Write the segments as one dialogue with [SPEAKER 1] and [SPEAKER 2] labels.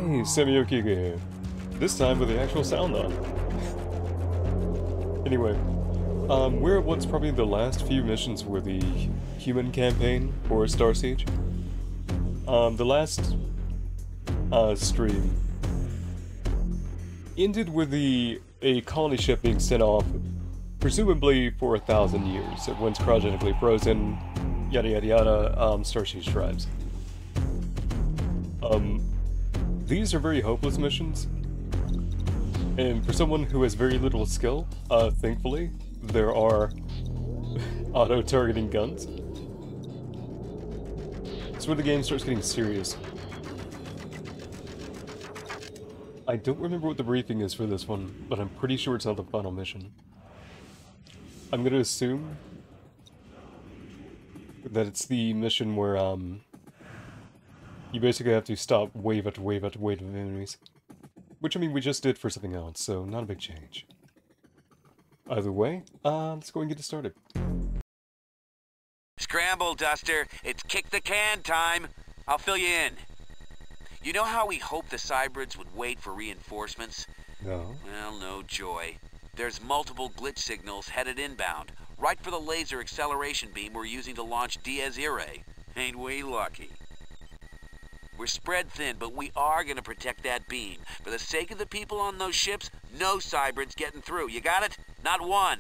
[SPEAKER 1] Hey, Semioki here. This time with the actual sound on. Anyway, we're at what's probably the last few missions for the human campaign for Starsiege. The last stream ended with a colony ship being sent off, presumably for 1,000 years. It went cryogenically frozen, yada yada yada. Starsiege tribes. These are very hopeless missions, and for someone who has very little skill, thankfully, there are auto-targeting guns. It's where the game starts getting serious. I don't remember what the briefing is for this one, but I'm pretty sure it's not the final mission. I'm gonna assume that it's the mission where, you basically have to stop wave after wave after wave of enemies. Which, I mean, we just did for something else, so not a big change. Either way, let's go and get it started.
[SPEAKER 2] Scramble, Duster. It's kick the can time. I'll fill you in. You know how we hoped the cybrids would wait for reinforcements?
[SPEAKER 1] No.
[SPEAKER 2] Well, no joy. There's multiple glitch signals headed inbound, right for the laser acceleration beam we're using to launch Diaz Irae. Ain't we lucky? We're spread thin, but we are gonna protect that beam. For the sake of the people on those ships, no cybrids getting through. You got it? Not one.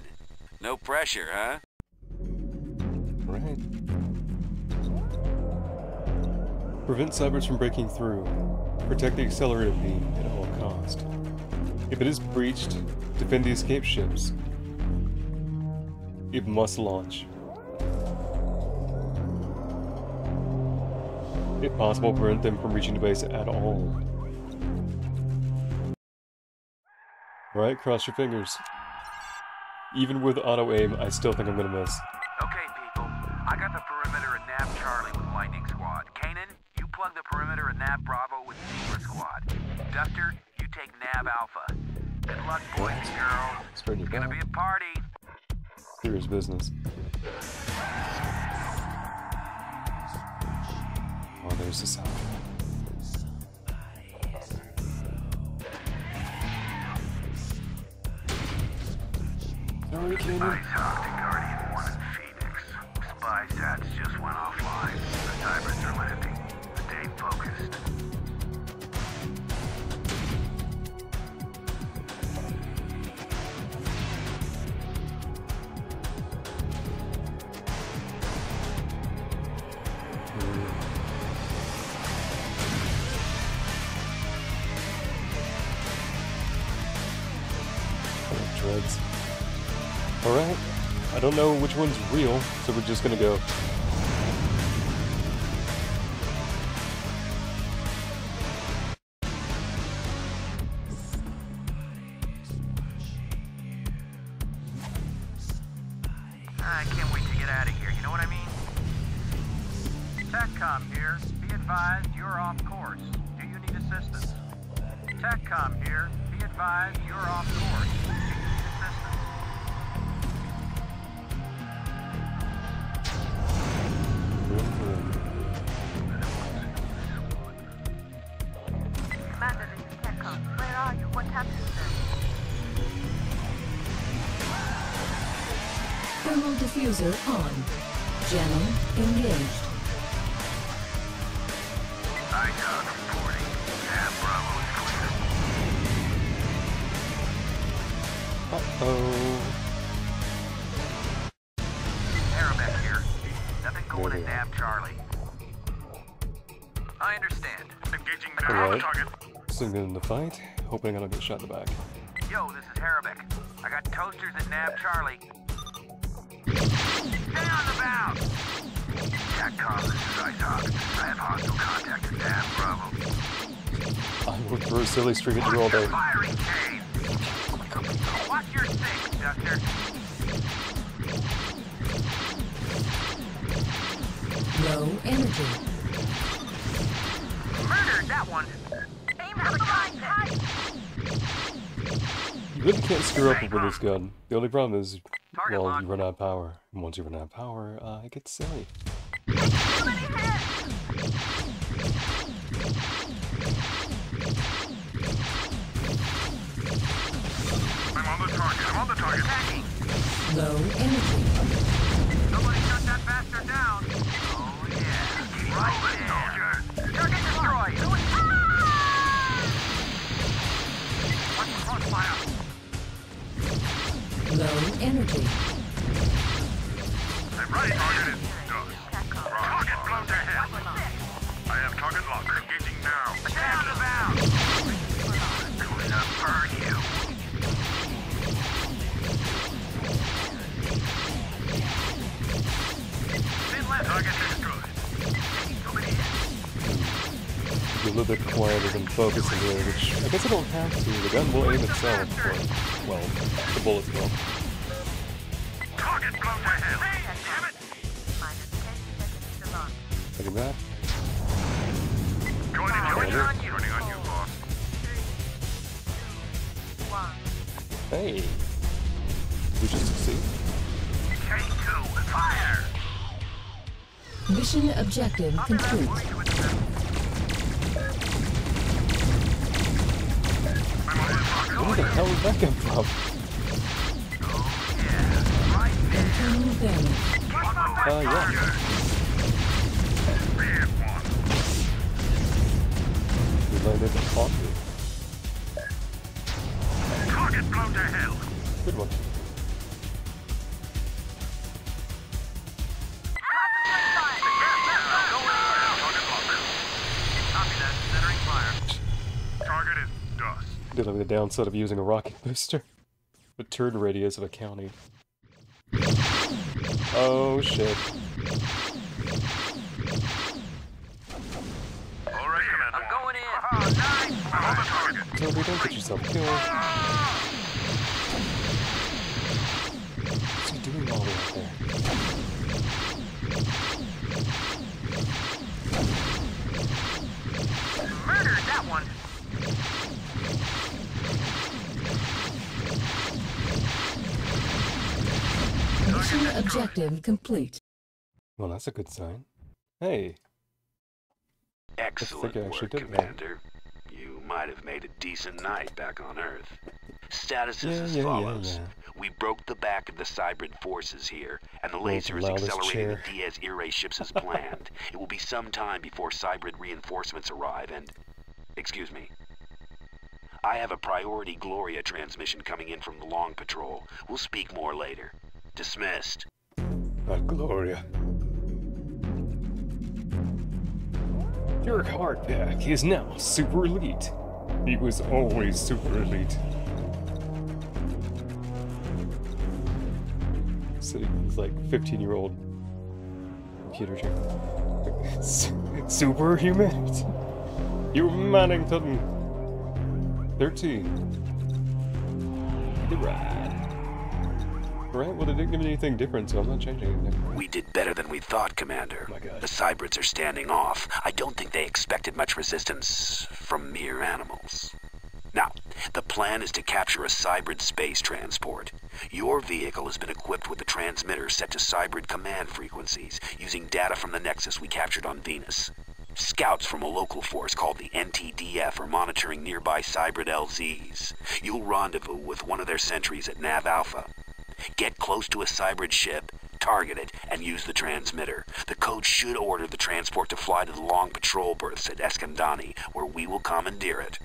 [SPEAKER 2] No pressure, huh?
[SPEAKER 1] Right. Prevent cybrids from breaking through. Protect the accelerator beam at all cost. If it is breached, defend the escape ships. It must launch. If possible, prevent them from reaching the base at all. Right, cross your fingers. Even with auto-aim, I still think I'm gonna miss.
[SPEAKER 3] Okay, people. I got the perimeter at Nav Charlie with Lightning Squad. Kanan, you plug the perimeter at Nav Bravo with Zebra Squad. Duster, you take Nav Alpha. Good luck, boys and girls. It's gonna be a party.
[SPEAKER 1] Serious business. Oh, there's the sound. Sorry, Kanan.
[SPEAKER 3] I talked to Guardian 1 in Phoenix. Spy stats just went offline. The cybrids are landing. Stay focused.
[SPEAKER 1] Dreads. Alright, I don't know which one's real, so we're just gonna go.
[SPEAKER 3] I can't wait to get out of here, you know what I mean? TechCom here. Be advised you're off course. Do you need assistance? TechCom here. Be advised you're off course. Do you need assistance?
[SPEAKER 4] Commander, this is TechCom. Where are you? What happened there?
[SPEAKER 5] Thermal diffuser on. Channel engaged.
[SPEAKER 3] ITOG reporting. Nav Bravo is clear.
[SPEAKER 1] Uh-oh.
[SPEAKER 3] Arabeck here. Nothing going
[SPEAKER 1] There
[SPEAKER 3] at
[SPEAKER 1] we are.
[SPEAKER 3] Nav Charlie. I understand. Engaging the
[SPEAKER 1] Alright.
[SPEAKER 3] target.
[SPEAKER 1] So good in the fight, hoping I don't get shot in the back.
[SPEAKER 3] Yo, this is Arabeck. I got toasters at Nav Charlie. Stay on the bound! TechCom, this is ITOG. I have hostile contact at Nav Bravo.
[SPEAKER 1] I will throw a silly string at you all day.
[SPEAKER 3] Firing chain! Watch your six, Duster.
[SPEAKER 5] Low energy.
[SPEAKER 3] Murdered that one. Aim for the contact.
[SPEAKER 1] You really can't screw up with this gun. The only problem is,
[SPEAKER 3] Target
[SPEAKER 1] well,
[SPEAKER 3] locked.
[SPEAKER 1] you run out of power. And once you run out of power, it gets silly.
[SPEAKER 5] Low energy.
[SPEAKER 3] Somebody shut that bastard down. Oh yeah. Right there. Target destroyed. Watch the crossfire.
[SPEAKER 5] Low energy.
[SPEAKER 3] I'm ready. Target is done. Target blown to hell. I have target locked. Engaging now. Attack the bound. Going to burn you. Spin left. Target destroyed.
[SPEAKER 1] Be a little bit quieter than focusing here, which I guess I don't have to. The gun will aim itself, but, well, the bullets will.
[SPEAKER 3] Target blown to hell. Damn it.
[SPEAKER 4] Minus 10 seconds to launch.
[SPEAKER 1] Look at that.
[SPEAKER 3] Running on you. Running on you, boss.
[SPEAKER 4] 3, 2, 1.
[SPEAKER 1] Hey! Did we just succeed?
[SPEAKER 3] K2, fire.
[SPEAKER 5] Mission objective complete.
[SPEAKER 1] Where the hell did that come from?
[SPEAKER 5] Internal damage.
[SPEAKER 1] Yeah. We landed the pop.
[SPEAKER 3] Target blown to hell.
[SPEAKER 1] Good one.
[SPEAKER 3] Target is dust.
[SPEAKER 1] Dealing with the downside of using a rocket booster. The turn radius of a county. Oh shit.
[SPEAKER 3] All right, Commander. I'm going in. Oh, nice. On the target.
[SPEAKER 1] Toby, don't get yourself killed. What's he doing all the way up there?
[SPEAKER 3] Murdered that one.
[SPEAKER 5] Mission objective complete.
[SPEAKER 1] Well, that's a good sign. Hey.
[SPEAKER 2] Excellent
[SPEAKER 1] I actually
[SPEAKER 2] work,
[SPEAKER 1] did that.
[SPEAKER 2] Commander. You might have made a decent night back on Earth. Status is as
[SPEAKER 1] Yeah.
[SPEAKER 2] follows. We broke the back of the Cybrid forces here, and the laser is
[SPEAKER 1] loudest
[SPEAKER 2] accelerating
[SPEAKER 1] chair.
[SPEAKER 2] the Diaz Irae ships as planned. It will be some time before Cybrid reinforcements arrive, and... Excuse me. I have a priority Gloria transmission coming in from the Long Patrol. We'll speak more later. Dismissed.
[SPEAKER 1] Not Gloria. Your hardback is now super elite. He was always super elite. Sitting with like 15-year-old computer chair. Superhuman. You're Mannington. 13. The ride. Right, well, they didn't give me anything different, so I'm not changing anything.
[SPEAKER 2] We did better than we thought, Commander.
[SPEAKER 1] Oh my God.
[SPEAKER 2] The Cybrids are standing off. I don't think they expected much resistance from mere animals. Now, the plan is to capture a Cybrid space transport. Your vehicle has been equipped with a transmitter set to Cybrid command frequencies, using data from the Nexus we captured on Venus. Scouts from a local force called the NTDF are monitoring nearby Cybrid LZs. You'll rendezvous with one of their sentries at Nav Alpha. Get close to a Cybrid ship, target it, and use the transmitter. The code should order the transport to fly to the long patrol berths at Eskandani, where we will commandeer it.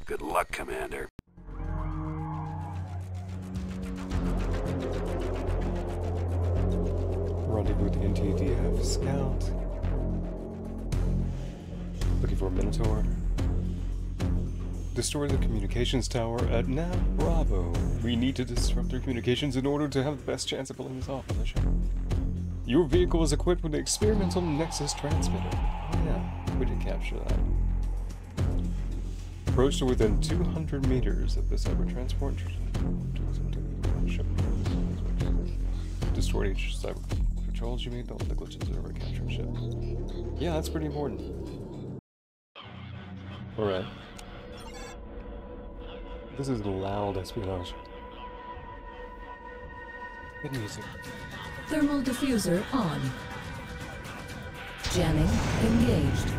[SPEAKER 2] Good luck, Commander.
[SPEAKER 1] Rendezvous with the NTDF scout. Looking for a Minotaur. Destroy the communications tower at Nav Bravo. We need to disrupt their communications in order to have the best chance of pulling this off on the ship. Your vehicle is equipped with an experimental Nexus transmitter. Oh yeah, we did capture that. Approach to within 200 meters of the cyber transport. Ship. Destroy each cyber patrols you made. All the glitches that are captured ship. Yeah, that's pretty important. Alright. This is loud espionage. Good music.
[SPEAKER 5] Thermal diffuser on. Jamming engaged.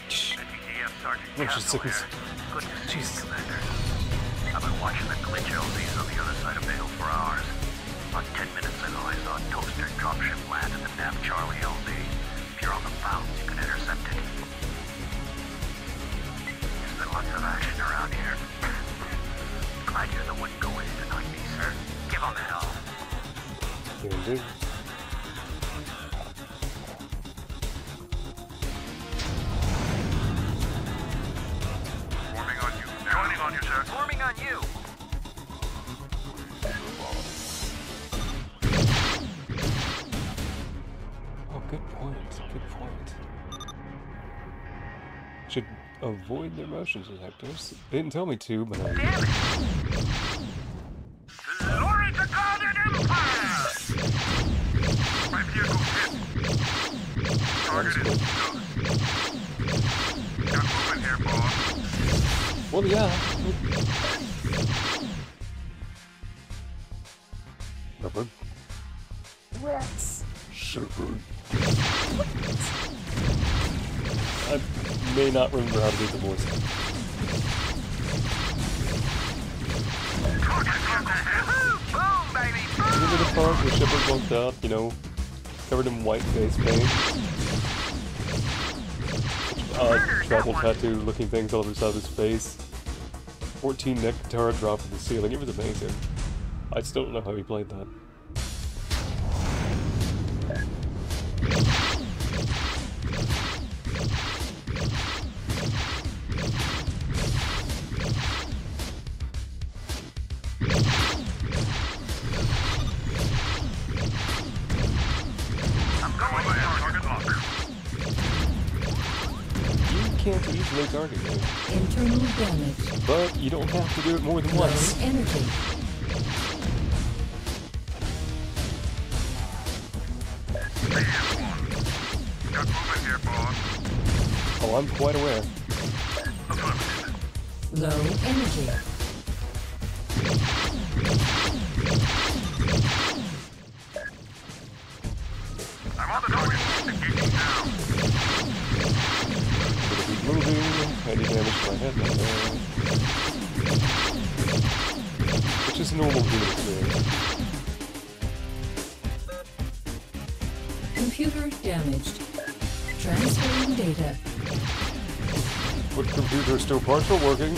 [SPEAKER 3] NTDF Sergeant
[SPEAKER 1] Which is
[SPEAKER 3] Castle
[SPEAKER 1] sickness.
[SPEAKER 3] here. Good to see
[SPEAKER 1] Jesus.
[SPEAKER 3] you, Commander. I've been watching the glitch LZs on the other side of the hill for hours. About 10 minutes ago, I saw a toaster dropship land at the Nav Charlie LZ. If you're on the bounce, you can intercept it. There's been lots of action around here. Glad you're the one going in tonight, sir. Give on the hell.
[SPEAKER 1] Here indeed.
[SPEAKER 3] Forming on you. Joining on you, sir. Forming on you.
[SPEAKER 1] Oh, good point. Good point. Should avoid their motion detectors. They didn't tell me to, but I...
[SPEAKER 3] Damn it! Glory to God and Empire! My vehicle's hit. Target is done. Got movement here, boss.
[SPEAKER 1] Well, yeah. Shepherd.
[SPEAKER 5] Rats.
[SPEAKER 1] Shepherd. I may not remember how to do the voice.
[SPEAKER 3] Boom, baby!
[SPEAKER 1] Remember the part where Shepherd walked out, you know, covered in white face paint? Travel tattoo looking things all over the side of his face. 14 neck guitar drop from the ceiling. It was amazing. I still don't know how he played that.
[SPEAKER 3] I'm going to target lock.
[SPEAKER 1] You can't easily target me,
[SPEAKER 5] Internal damage.
[SPEAKER 1] but you don't have to do it more than
[SPEAKER 5] Low
[SPEAKER 1] once.
[SPEAKER 5] energy.
[SPEAKER 3] Got movement here, boss.
[SPEAKER 1] Oh, I'm quite aware.
[SPEAKER 3] Affirmative.
[SPEAKER 5] Low energy.
[SPEAKER 3] I'm on the target. Engaging now.
[SPEAKER 1] It'll be moving. Any damage to my head, not there. Which is normal human experience.
[SPEAKER 5] Computer damaged. Transferring data.
[SPEAKER 1] But computer is still partial working.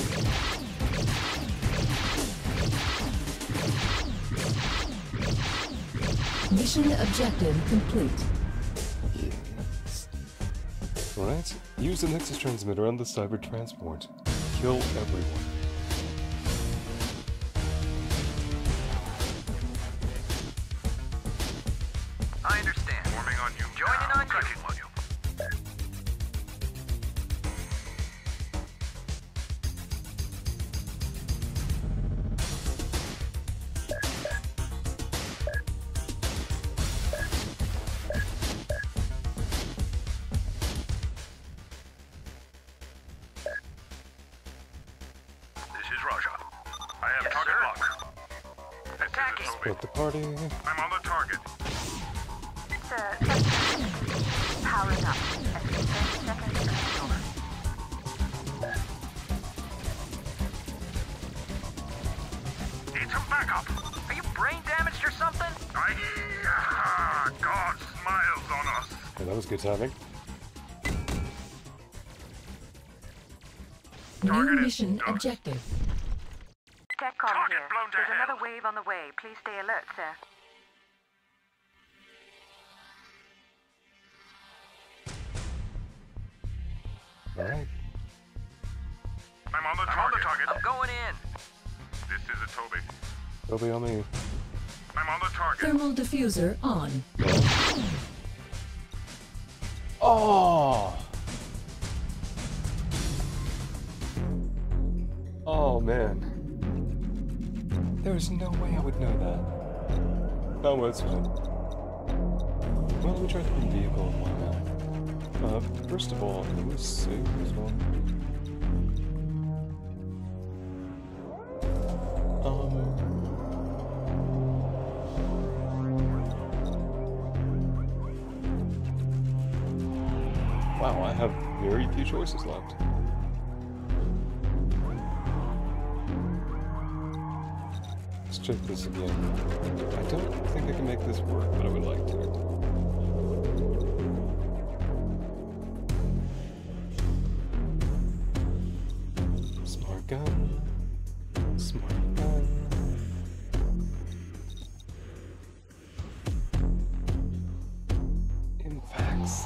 [SPEAKER 5] Mission objective complete.
[SPEAKER 1] Alright, use the Nexus transmitter on the cyber transport. Kill everyone.
[SPEAKER 3] I understand. Forming on you. Joining on you. Tracking on you. This is Raja. I have target lock. This
[SPEAKER 4] Attacking.
[SPEAKER 3] is a
[SPEAKER 1] Split the party.
[SPEAKER 3] I'm on the target.
[SPEAKER 4] Sir, powering up. Less than 30 seconds until over.
[SPEAKER 3] Need some backup.
[SPEAKER 4] Are you brain damaged or something?
[SPEAKER 3] God smiles on us.
[SPEAKER 1] Yeah, that was good timing.
[SPEAKER 5] New mission objective.
[SPEAKER 4] TechCom
[SPEAKER 3] Target
[SPEAKER 4] here.
[SPEAKER 3] blown to
[SPEAKER 4] There's
[SPEAKER 3] hell.
[SPEAKER 4] another wave on the way. Please stay alert, sir.
[SPEAKER 1] Alright.
[SPEAKER 3] I'm on the target. I'm going in. This is a Toby.
[SPEAKER 1] It'll be on me.
[SPEAKER 3] I'm on the target.
[SPEAKER 5] Thermal diffuser on.
[SPEAKER 1] Oh! Oh, man. There's no way I would know that. Oh, well, it's fine. Well, let me try the vehicle and whatnot. First of all, let me save as well. Wow, I have very few choices left. Let's check this again. I don't think I can make this work, but I would like to. Smart gun. Smart gun. Impacts.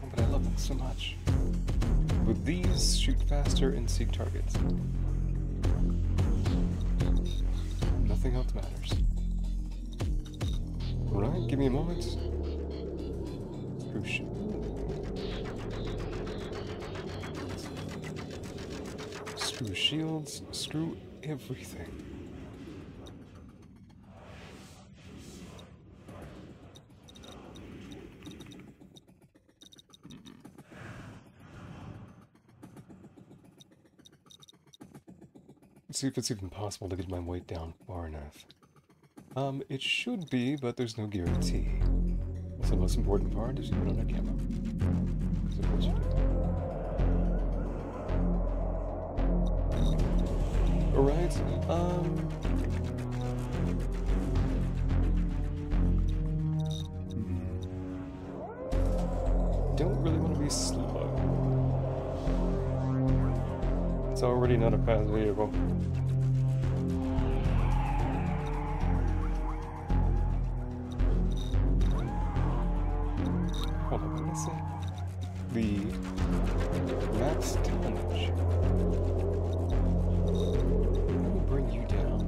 [SPEAKER 1] Oh, but I love them so much. With these, shoot faster and seek targets. Nothing else matters. Alright, give me a moment. Screw shit. Screw shields, screw everything. Let's see if it's even possible to get my weight down far enough. It should be, but there's no guarantee. That's the most important part, is you put on a camo. So of course you do. Alright, don't really want to be slow. It's already not a fast vehicle. Hold on, let me see. The max tonnage. Let me bring you down.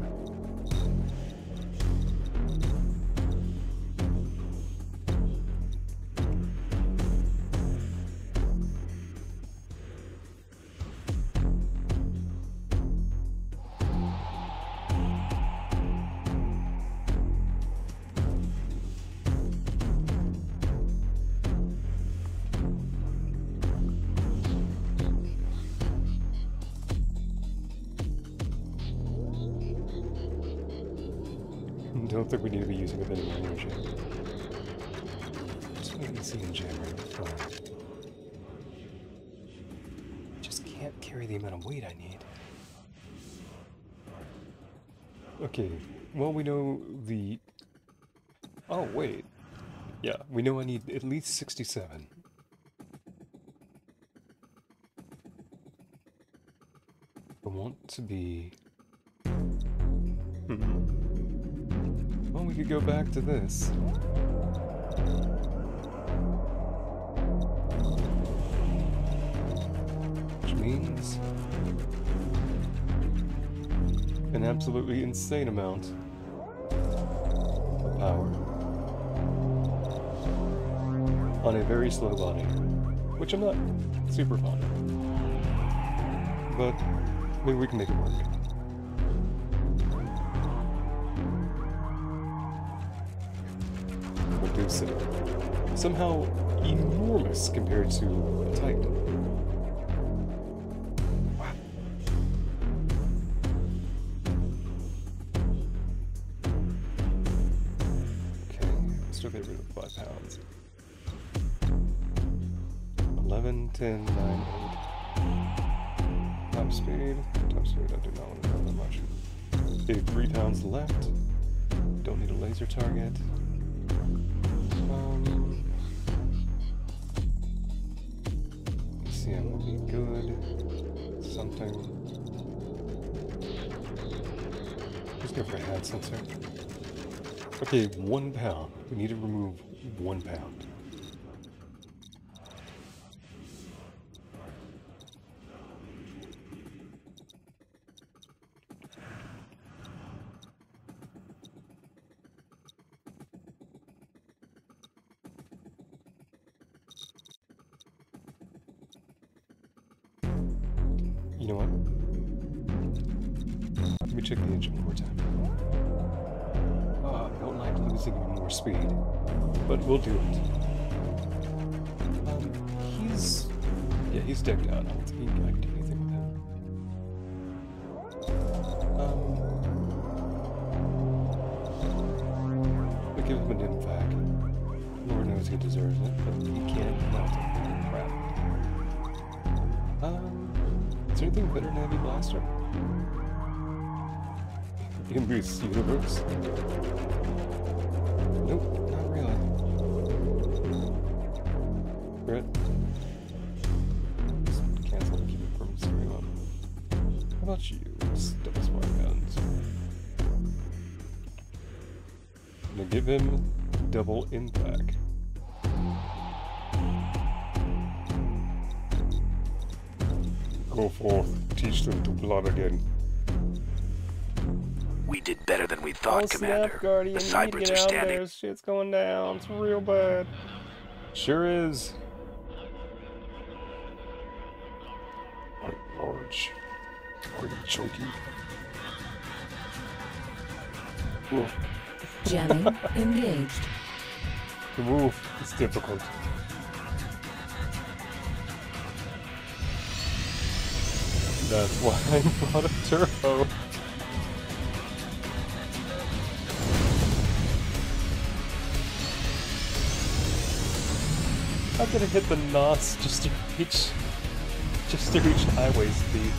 [SPEAKER 1] Don't think we need to be using a bit of energy. Just wait and see in January. Fine. Just can't carry the amount of weight I need. Okay, well we know the... Oh, wait. Yeah, we know I need at least 67. I want to be... Well, we could go back to this. Which means an absolutely insane amount of power on a very slow body, which I'm not super fond of. But maybe we can make it work. Somehow enormous compared to a Titan. Wow. Okay, still get rid of 5 pounds. 11, 10, 9, 8. Top speed. Top speed, I do not want to know that much. 83 pounds left. Don't need a laser target. CM would be good. Something. Let's go for a hand sensor. Okay, 1 pound. We need to remove 1 pound. You know what? Let me check the engine one more time. Oh, I don't like losing any more speed, but we'll do it. He's decked out. I don't think I can do anything with him. We give him an invac. Lord knows he deserves it, but he can't melt it. Crap. Is there anything better than Heavy Blaster? In this universe? Nope, not really. Right. Just cancel and keep it from screwing up. How about you? Double smart guns. I'm gonna give him double impact. Go forth, teach them to blood again.
[SPEAKER 2] We did better than we thought,
[SPEAKER 1] Oh,
[SPEAKER 2] Commander.
[SPEAKER 1] snap, Guardian,
[SPEAKER 2] The
[SPEAKER 1] you need to
[SPEAKER 2] Cybrids
[SPEAKER 1] get
[SPEAKER 2] are
[SPEAKER 1] out
[SPEAKER 2] standing.
[SPEAKER 1] there. Shit's going down. It's real bad. Sure is. Large. Pretty chunky. Ooh.
[SPEAKER 5] Jamming engaged.
[SPEAKER 1] The move is difficult. That's why I brought a turbo. I'm gonna hit the NOS just to reach highway speed.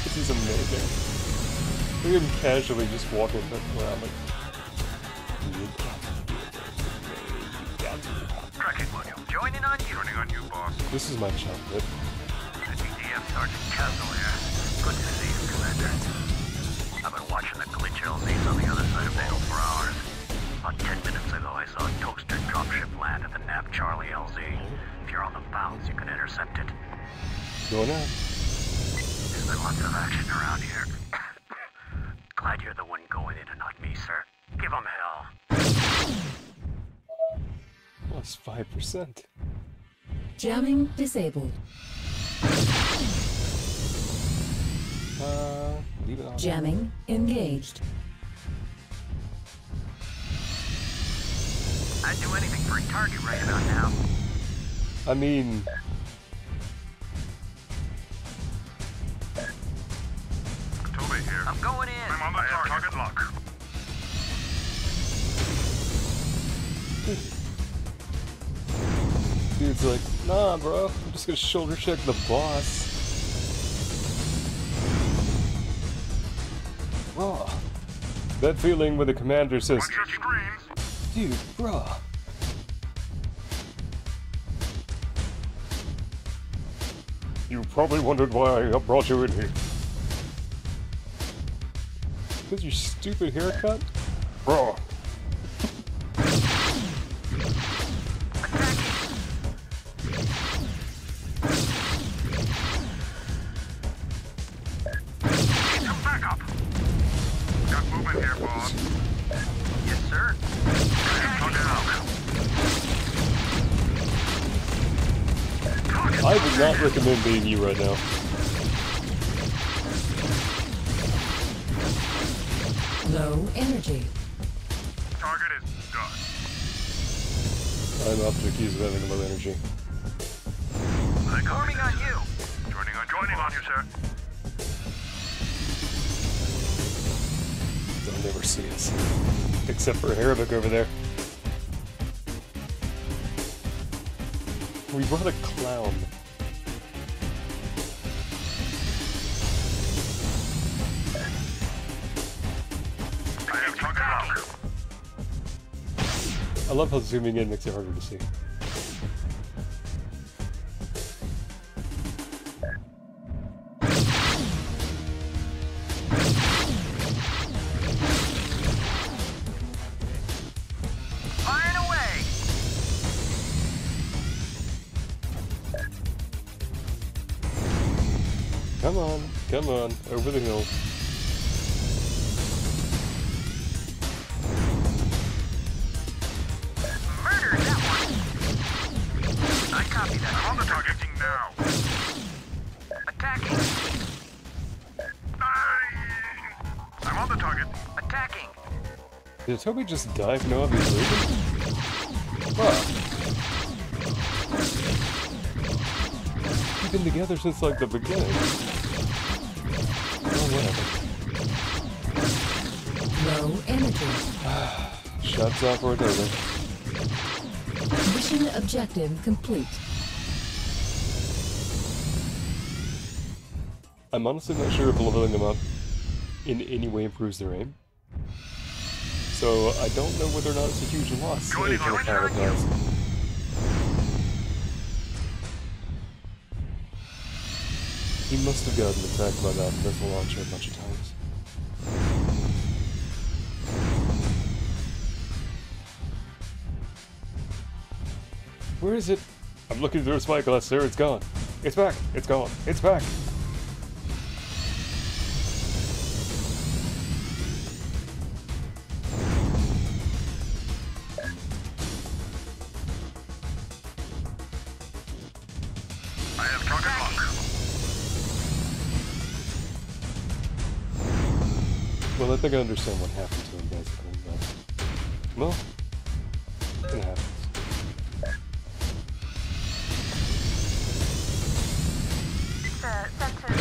[SPEAKER 1] This is amazing. Look at him casually just walking around like, you got to do it. You got to.
[SPEAKER 3] Tracking module. Joining on you. Joining on you, boss.
[SPEAKER 1] This is my chocolate.
[SPEAKER 3] DTF Sergeant Castle here. Good to see you, Commander. I've been watching the glitch LZs on the other side of Vale for hours. About 10 minutes ago, I saw a toaster dropship land at the Nav Charlie LZ. If you're on the bounce, you can intercept it.
[SPEAKER 1] Going out.
[SPEAKER 3] There's been lots of action around here. Glad you're the one going in and not me, sir. Give 'em hell.
[SPEAKER 1] Plus 5%.
[SPEAKER 5] Jamming disabled.
[SPEAKER 1] Leave it on.
[SPEAKER 5] Jamming engaged.
[SPEAKER 3] I'd do anything for a target right about now.
[SPEAKER 1] I mean,
[SPEAKER 3] Toby here. I'm going in. I'm on the target lock.
[SPEAKER 1] dude's like, nah, bro, I'm just gonna shoulder check the boss. Raw. That feeling when the commander says, dude, bruh. You probably wondered why I brought you in here. Because your stupid haircut? Bruh.
[SPEAKER 3] Come back up. Got movement here, boss. Yes, sir.
[SPEAKER 1] I would not recommend being you right now.
[SPEAKER 5] Low energy.
[SPEAKER 3] Target is done.
[SPEAKER 1] I'm up to accused of having low energy.
[SPEAKER 3] Joining on you. Joining on you, sir.
[SPEAKER 1] They'll never see us. Except for Arabic over there. We brought a clown.
[SPEAKER 3] I have target lock.
[SPEAKER 1] I love how zooming in makes it harder to see.
[SPEAKER 3] Firing away.
[SPEAKER 1] Come on, over the hill.
[SPEAKER 3] Murder that one. I copy that. I'm on the targeting now. Attacking. I'm on the target. Attacking.
[SPEAKER 1] Did Toby just die for no obvious reason? Bruh. We've been together since like the beginning. Oh, whatever.
[SPEAKER 5] Low energy.
[SPEAKER 1] Shots off or it's over.
[SPEAKER 5] Mission objective complete.
[SPEAKER 1] I'm honestly not sure if leveling them up in any way improves their aim. So I don't know whether or not it's a huge loss if the pilot dies. He must have gotten attacked by that missile launcher a bunch of times. Where is it? I'm looking through a spyglass, sir. It's gone. It's back. It's gone. It's back.
[SPEAKER 3] I have target lock.
[SPEAKER 1] Well, I think I understand what happened to him, basically, but... well, it happens.
[SPEAKER 4] Sir, center.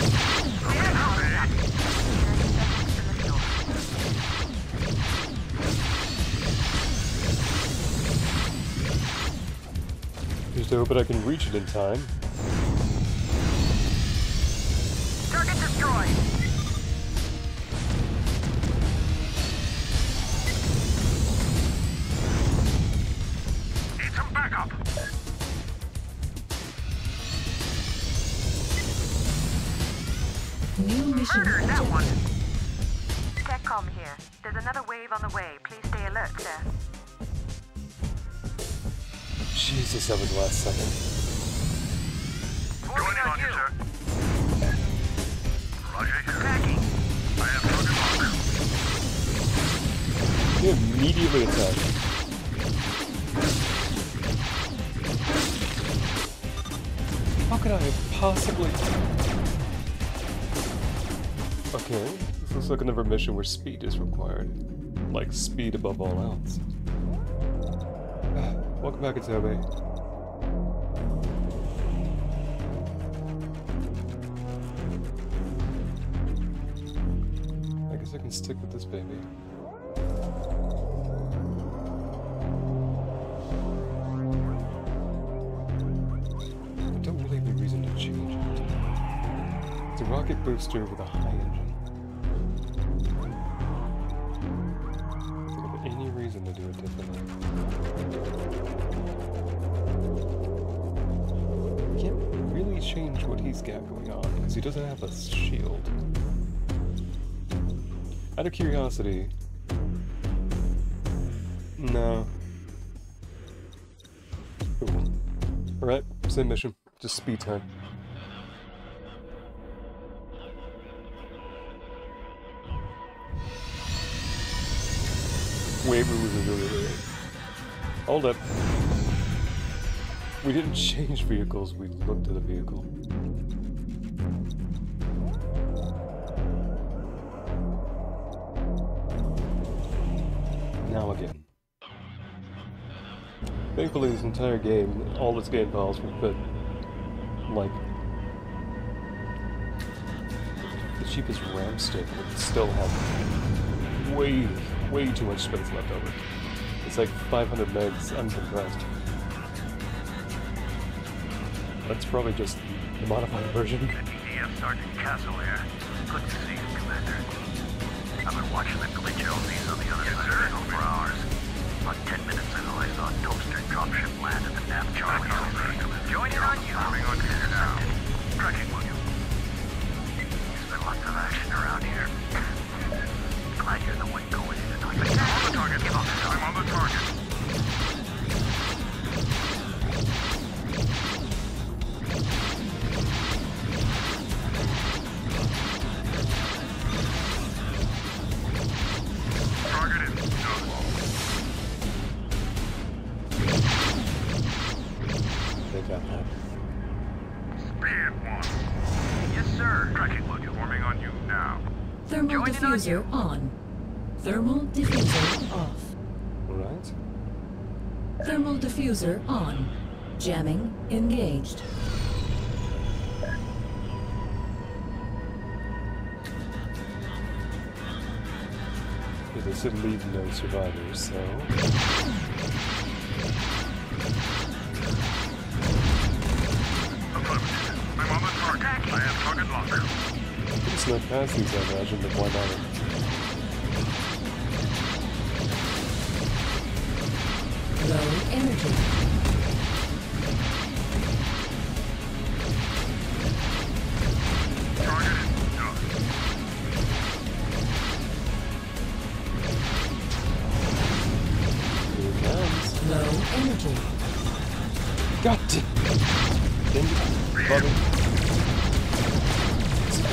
[SPEAKER 1] Just hope that I can reach it in time.
[SPEAKER 3] Target destroyed. Need some backup.
[SPEAKER 5] New mission
[SPEAKER 3] Murdered that one.
[SPEAKER 5] objective.
[SPEAKER 4] TechCom here. There's another wave on the way. Please stay alert, sir.
[SPEAKER 1] Jesus, that was last second.
[SPEAKER 3] Going in on you, sir. Roger. Attacking. I have target lock.
[SPEAKER 1] He immediately attacked. How could I have possibly... okay, this looks like another mission where speed is required. Like, speed above all else. Welcome back, Itobe. I guess I can stick with this baby. I don't really have a reason to change it. It's a rocket booster with a high engine. I don't have any reason to do it differently. Can't really change what he's got going on because he doesn't have a shield. Out of curiosity, no. Cool. Alright, same mission, just speed time. Wait. Hold up. We didn't change vehicles, we looked at a vehicle. Now again. Thankfully, this entire game, all its game files were put, like, the cheapest RAM stick would still have way too much space left over. It's like 500 megs uncompressed. That's probably just the modified version.
[SPEAKER 3] EDF Sergeant Castle here. Good to see you, Commander. I've been watching the glitch LZs on the other side of the signal for hours. About 10 minutes ago, I saw a toaster dropship land at the nav Charlie. Joining on you. Coming on here now. Tracking with you. There's been lots of action around here. Glad you're the one going in tonight. I'm on the target. I'm on the target. Target is
[SPEAKER 1] They got that.
[SPEAKER 3] Speed one. Yes, sir. Tracking with you. Forming on you now.
[SPEAKER 5] Thermal
[SPEAKER 3] Joining on
[SPEAKER 5] diffuser
[SPEAKER 3] you.
[SPEAKER 5] on. Thermal diffuser off.
[SPEAKER 1] Alright.
[SPEAKER 5] Thermal diffuser on. Jamming engaged.
[SPEAKER 1] Yeah, they said leave no survivors, so...
[SPEAKER 3] Affirmative. I'm on the target. I have target lock.
[SPEAKER 1] not pass these, I imagine, but why not?
[SPEAKER 5] Low energy.
[SPEAKER 1] Here it comes.
[SPEAKER 5] Low energy.
[SPEAKER 1] God damn it. Bobby.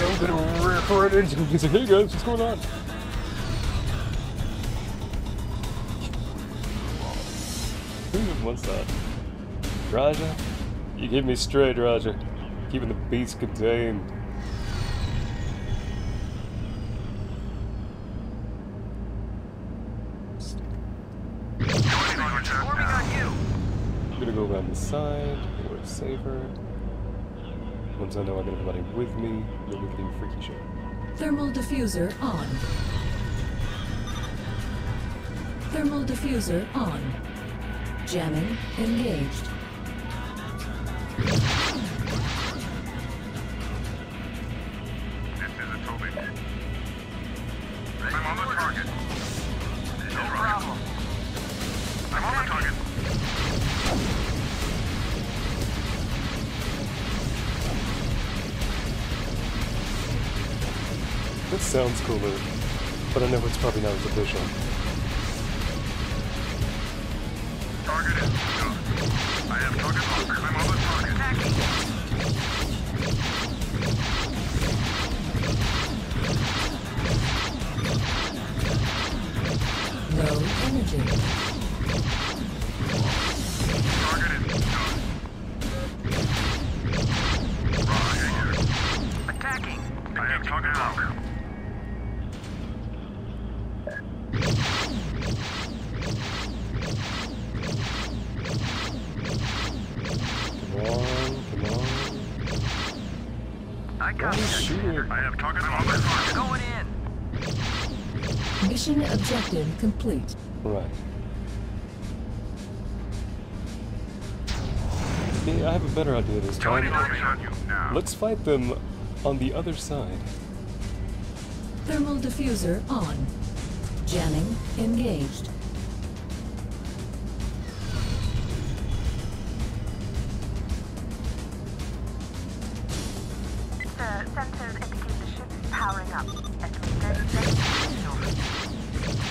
[SPEAKER 1] I'm gonna record it. He's like, hey guys, what's going on? Who even wants that? Raja? You keep me straight, Raja. Keeping the beast contained. I'm gonna go around the side, where it's safer. Once I know I got everybody with me, then we can do freaky shit.
[SPEAKER 5] Thermal diffuser on. Thermal diffuser on. Jamming engaged.
[SPEAKER 3] This is a Toby. I'm on the target. No problem. I'm on the target.
[SPEAKER 1] This sounds cooler, but I know it's probably not as official.
[SPEAKER 3] Target is done. I have target locked. I'm on the target.
[SPEAKER 5] Low energy.
[SPEAKER 3] Target is done. Right here. Attacking. I have target locked.
[SPEAKER 1] Come on.
[SPEAKER 3] I got
[SPEAKER 1] Oh,
[SPEAKER 3] it.
[SPEAKER 1] shoot.
[SPEAKER 3] I have target on my target. Going in.
[SPEAKER 5] Mission objective complete.
[SPEAKER 1] Right. Okay, I have a better idea this
[SPEAKER 3] Joining
[SPEAKER 1] time.
[SPEAKER 3] on you now.
[SPEAKER 1] Let's fight them on the other side.
[SPEAKER 5] Thermal diffuser on. Jamming engaged.
[SPEAKER 4] The sensors indicate the ship is powering up. Estimate 30 seconds to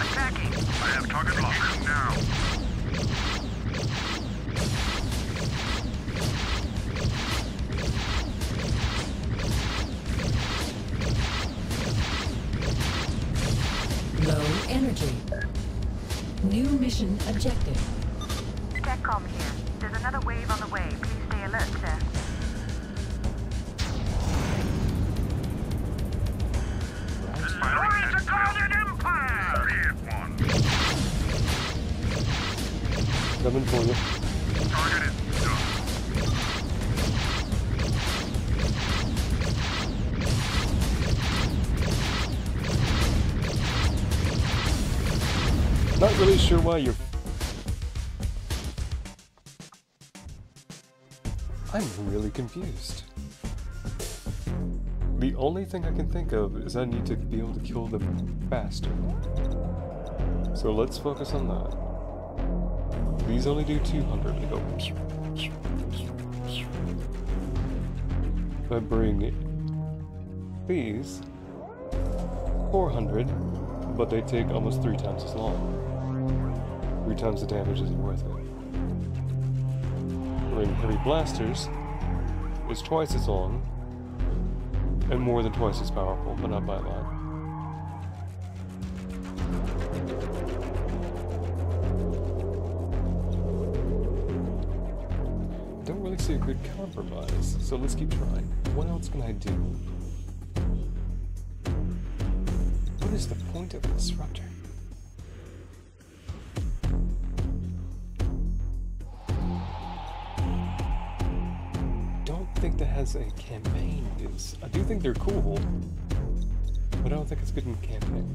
[SPEAKER 3] Attacking. I have target locked now.
[SPEAKER 5] Low energy. New mission objective.
[SPEAKER 4] TechCom here. There's another wave on the way. Please stay alert, sir.
[SPEAKER 3] Glory to Golden Empire! Here's one.
[SPEAKER 1] Coming for you.
[SPEAKER 3] Target is done.
[SPEAKER 1] Not really sure why you're... I'm really confused. The only thing I can think of is I need to be able to kill them faster. So let's focus on that. These only do 200. They go... If I bring these... 400, but they take almost 3 times as long. 3 times the damage isn't worth it. Bring heavy blasters is twice as long, and more than twice as powerful, but not by a lot. Don't really see a good compromise, so let's keep trying. What else can I do? What is the point of the disruptor? Don't think that has a campaign use. I do think they're cool, but I don't think it's good in campaign.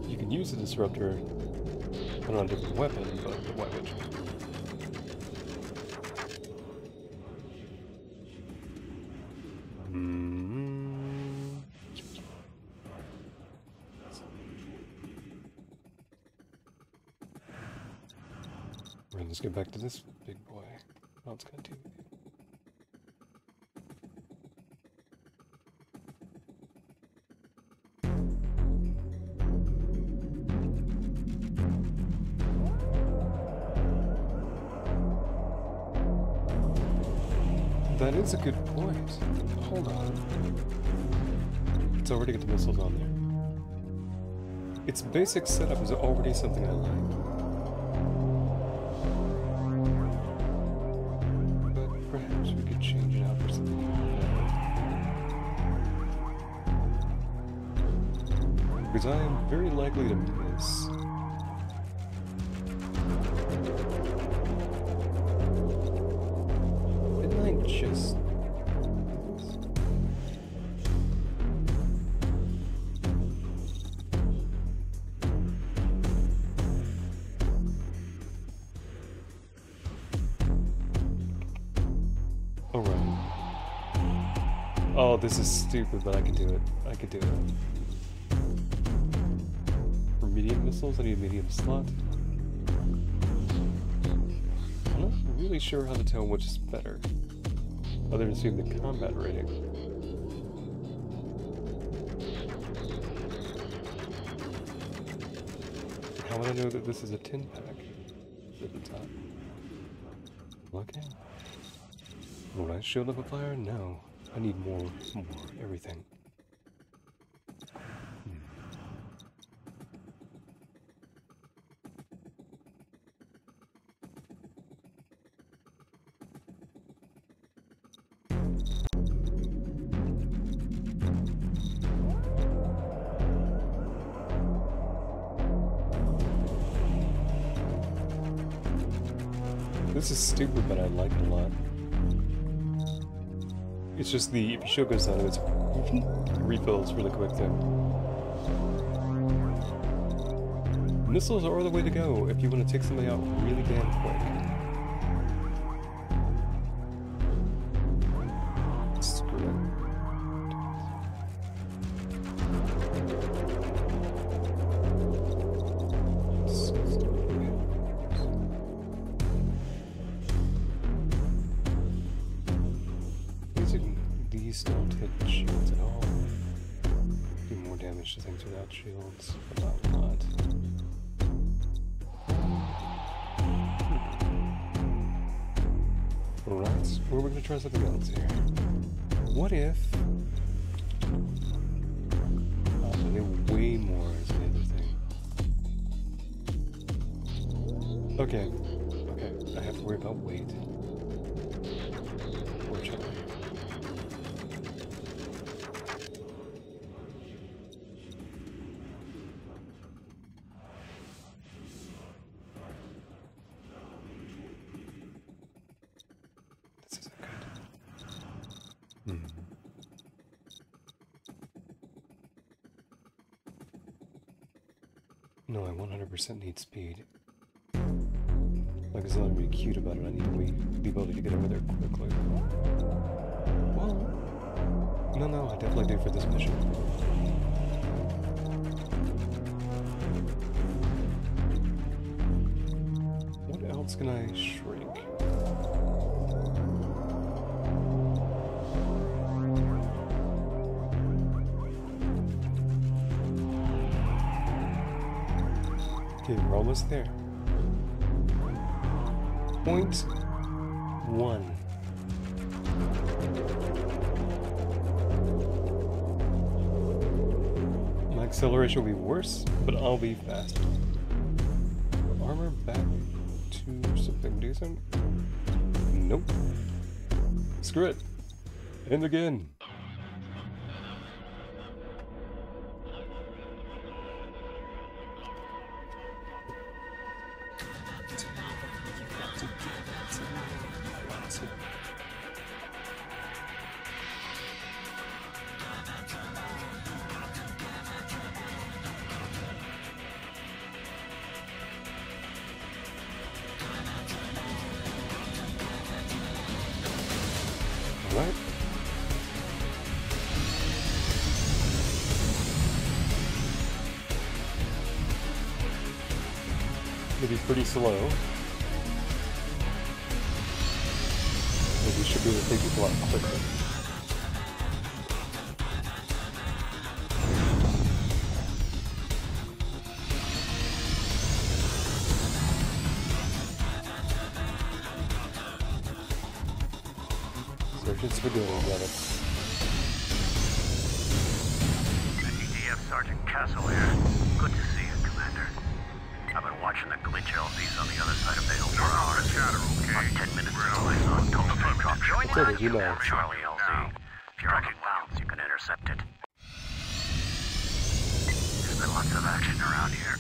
[SPEAKER 1] You can use the disruptor on a different weapon, but why would you? Alright, let's get back to this big boy. Oh, it's gonna do with you. That is a good point. Hold on. It's already got the missiles on there. Its basic setup is already something I like. But perhaps we could change it out for something better. Because I am very likely to miss. Just alright. Oh, this is stupid, but I can do it. I could do it. For medium missiles, I need a medium slot. I'm not really sure how to tell which is better. Other than seeing the combat rating. How would I know that this is a 10-pack? At the top. Okay. Alright, shield of a fire? No. I need more everything. This is stupid, but I like it a lot. It's just the, if your shield goes down, it's refills really quick too. Missiles are the way to go if you want to take somebody out really damn quick. Screw it. These don't hit shields at all. Do more damage to things without shields, but not a lot. Alright, well, we're gonna try something else here. What if... I need way more is the other thing. Okay, I have to worry about weight. Fortunately. No, I 100% need speed. Like, it's not really cute about it, I need the ability to get over there quickly. Well, no, I definitely do for this mission. What else can I shrink? Okay, we're almost there. 0.1. My acceleration will be worse, but I'll be faster. Armor back to something decent? Nope. Screw it. And again. Right? It'll be pretty slow. be able to take people out quickly. Searching spaghetti, brother.
[SPEAKER 6] EDF Sergeant Castle here. Good to see you, Commander. I've been watching the glitch LZs on the other side of the hill for hours. About 10 minutes ago, I saw a total drop. Join
[SPEAKER 1] So did you know?
[SPEAKER 6] Charlie LZ. If you're making bounds, you can intercept it. There's been lots of action around here.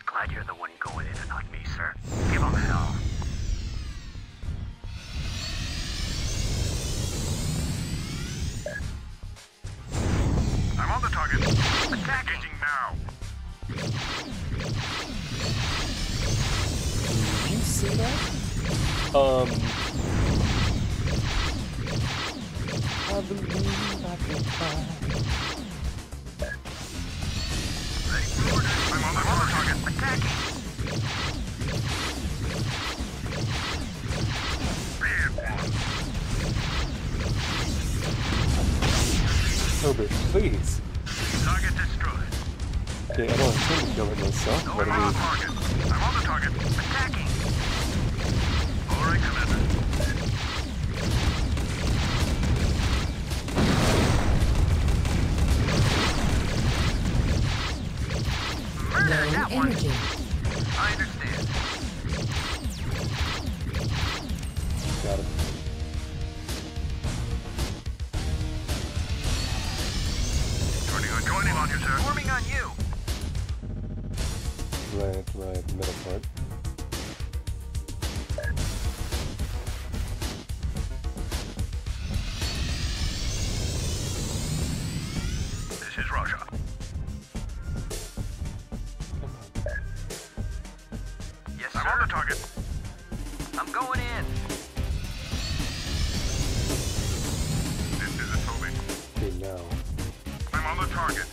[SPEAKER 6] Glad you're the one going in and not me, sir. Give them hell.
[SPEAKER 3] I'm on the target. Attacking now.
[SPEAKER 1] Did you see that? I believe I can fly.
[SPEAKER 3] Ready for orders. I'm on the target. Attacking. Bad one.
[SPEAKER 1] Herbert, please.
[SPEAKER 3] Target destroyed.
[SPEAKER 1] Okay, I don't intend to kill it myself,
[SPEAKER 3] No,
[SPEAKER 1] but
[SPEAKER 3] I'm
[SPEAKER 1] I
[SPEAKER 3] on
[SPEAKER 1] mean,
[SPEAKER 3] the target. I'm on the target. Attacking. All right, Commander. Murder
[SPEAKER 5] Low
[SPEAKER 3] that one.
[SPEAKER 5] energy.
[SPEAKER 3] I understand.
[SPEAKER 1] got it.
[SPEAKER 3] Joining on you, sir. Forming on you.
[SPEAKER 1] Right, middle part.
[SPEAKER 3] This is Russia. Yes, sir. I'm on the target. I'm going in. This is a Toby.
[SPEAKER 1] Okay, now.
[SPEAKER 3] I'm on the target.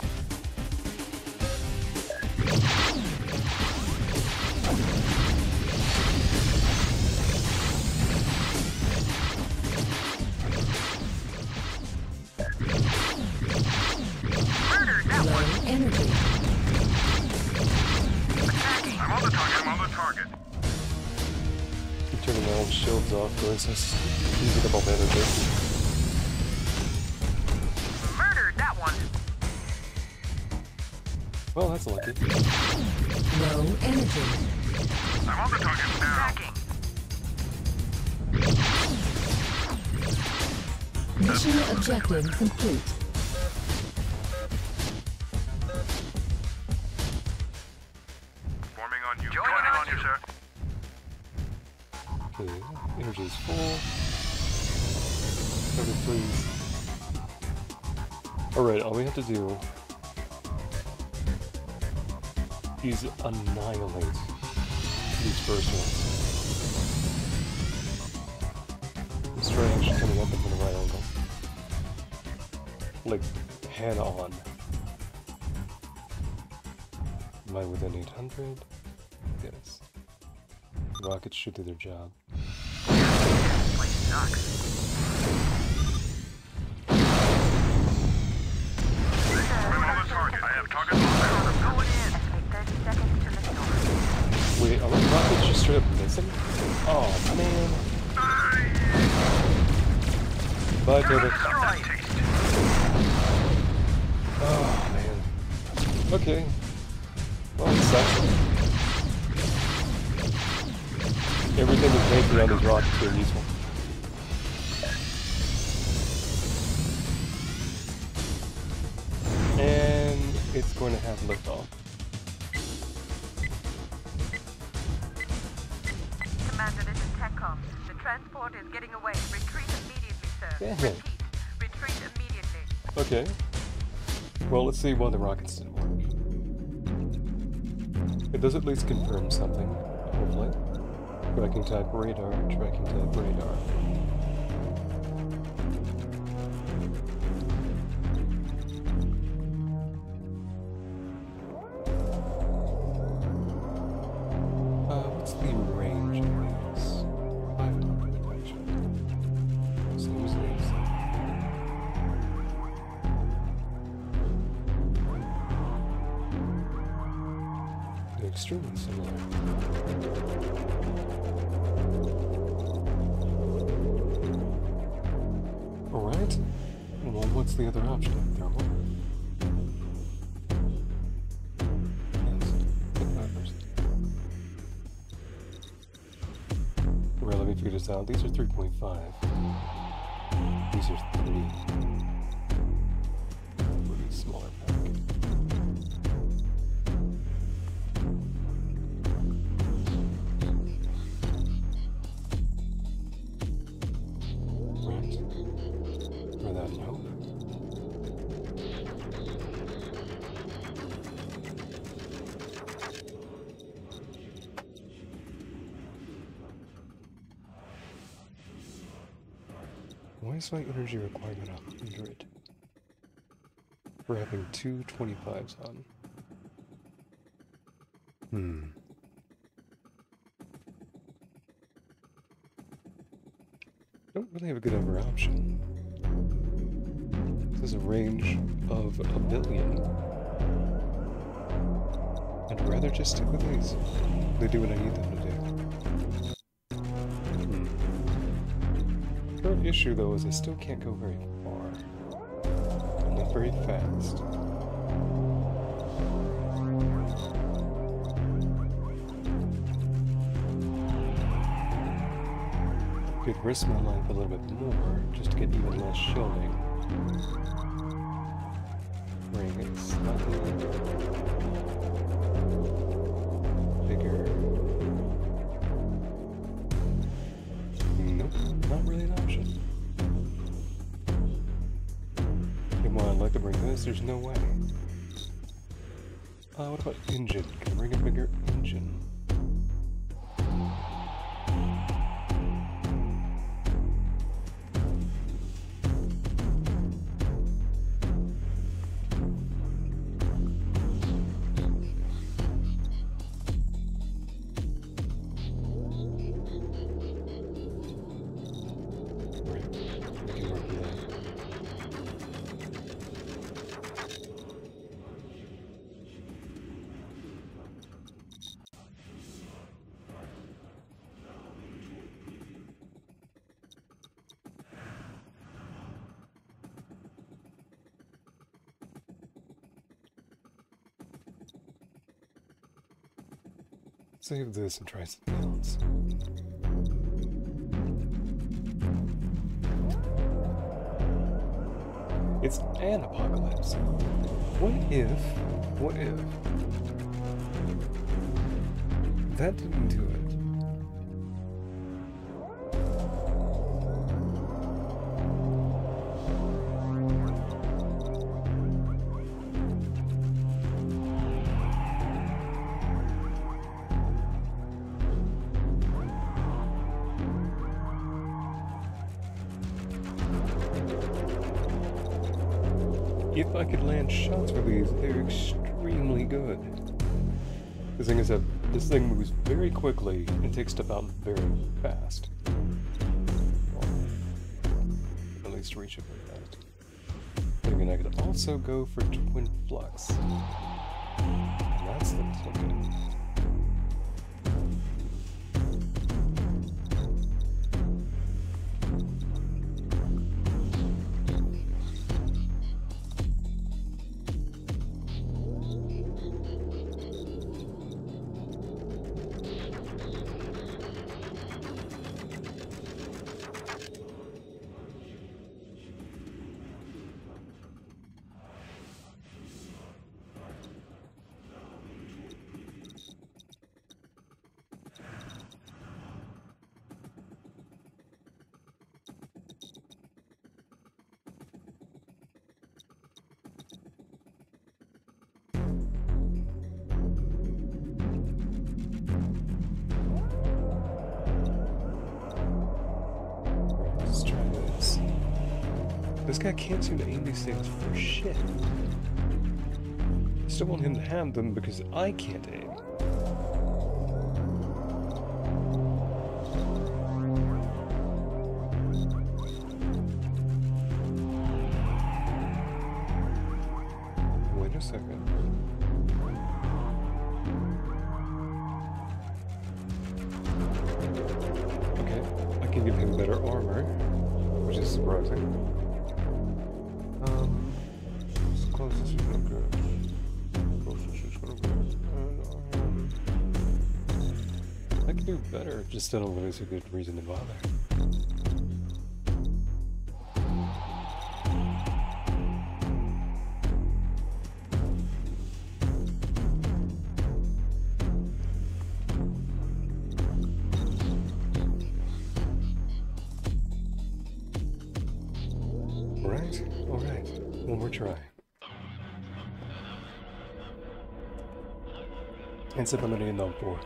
[SPEAKER 3] Murdered that
[SPEAKER 5] Low
[SPEAKER 3] one.
[SPEAKER 5] energy.
[SPEAKER 3] Attacking. I'm on the target. I'm on the target.
[SPEAKER 1] Keep turning my own shields off, boys. Let's use it up all energy.
[SPEAKER 3] Murdered that one.
[SPEAKER 1] Well, that's lucky.
[SPEAKER 5] Low energy.
[SPEAKER 3] I'm on the target now. Attacking.
[SPEAKER 5] Mission objective complete.
[SPEAKER 3] Forming on you. Joining on you, sir.
[SPEAKER 1] Okay, energy is full. Cover, please. Alright, all we have to do is annihilate these first ones. Let's try actually coming up from the right angle. Like, head on. Am I within 800? Yes. Rockets should do their job.
[SPEAKER 3] This place sucks. I'm on the target. I have target locked. I'm going in.
[SPEAKER 4] Estimate 30 seconds to the door.
[SPEAKER 1] Wait, are the rockets just straight up missing? Oh, man. Bye, David.
[SPEAKER 3] Destroyed.
[SPEAKER 1] Oh, man. Okay. Well, it sucks. Everything is making on these rockets are useful. And it's going to have liftoff.
[SPEAKER 4] Commander, this is TechCom. The transport is getting away. Retreat immediately, sir.
[SPEAKER 1] Damn it.
[SPEAKER 4] Repeat. Retreat immediately.
[SPEAKER 1] Okay. Well, let's see why the rockets didn't work. It does at least confirm something, hopefully. Tracking type radar, tracking type radar. What's the range of these? 500 range. extremely similar. Alright. Well, what's the other option? Thermal? Yes. Well, let me figure this out. These are 3.5. These are 3. Maybe smaller pack. Right. For that note. Why is my energy requirement 100? For having two 25s on. Don't really have a good other option. This is a range of 1 billion. I'd rather just stick with these. They do what I need them to do. Current issue, though, is I still can't go very far. I'm not very fast. Could risk my life a little bit more just to get even less shielding. Bring it slightly bigger. Nope, not really an option. Come on, I'd like to bring this, there's no way. What about engine? Can I bring a bigger engine? Save this and try something else. It's an apocalypse. What if that didn't do it? If I could land shots for these, they're extremely good. The thing is that this thing moves very quickly and takes stuff out very fast. Well, at least reach it very fast. But again, I could also go for twin flux. And that's the ticket. This guy can't seem to aim these things for shit. I still want him to have them because I can't aim. Wait a second. can give him better armor, which is surprising. Closest is gonna go. Closest is gonna go. I can do better, just don't know there's a good reason to bother. Alright, one more try. And sip I'm gonna end on 4.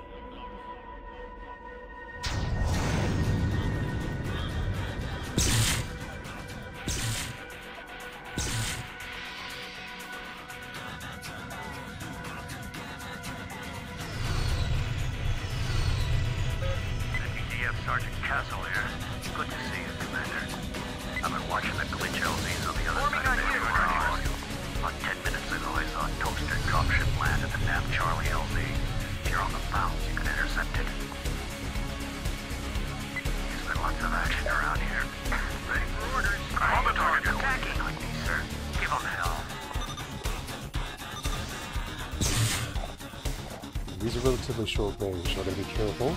[SPEAKER 6] EDF Sergeant Castle here. Good to see you, Commander. I've been watching the glitch LZs on the other side of the world. About 10 minutes ago, I saw a toaster dropship land at the nav Charlie LZ. If you're on the bounce, you can intercept it. There's been lots of action around here. Ready for orders. I'm on the target. Attacking like me, sir. Give them hell.
[SPEAKER 1] These are relatively short range, so I gotta be careful.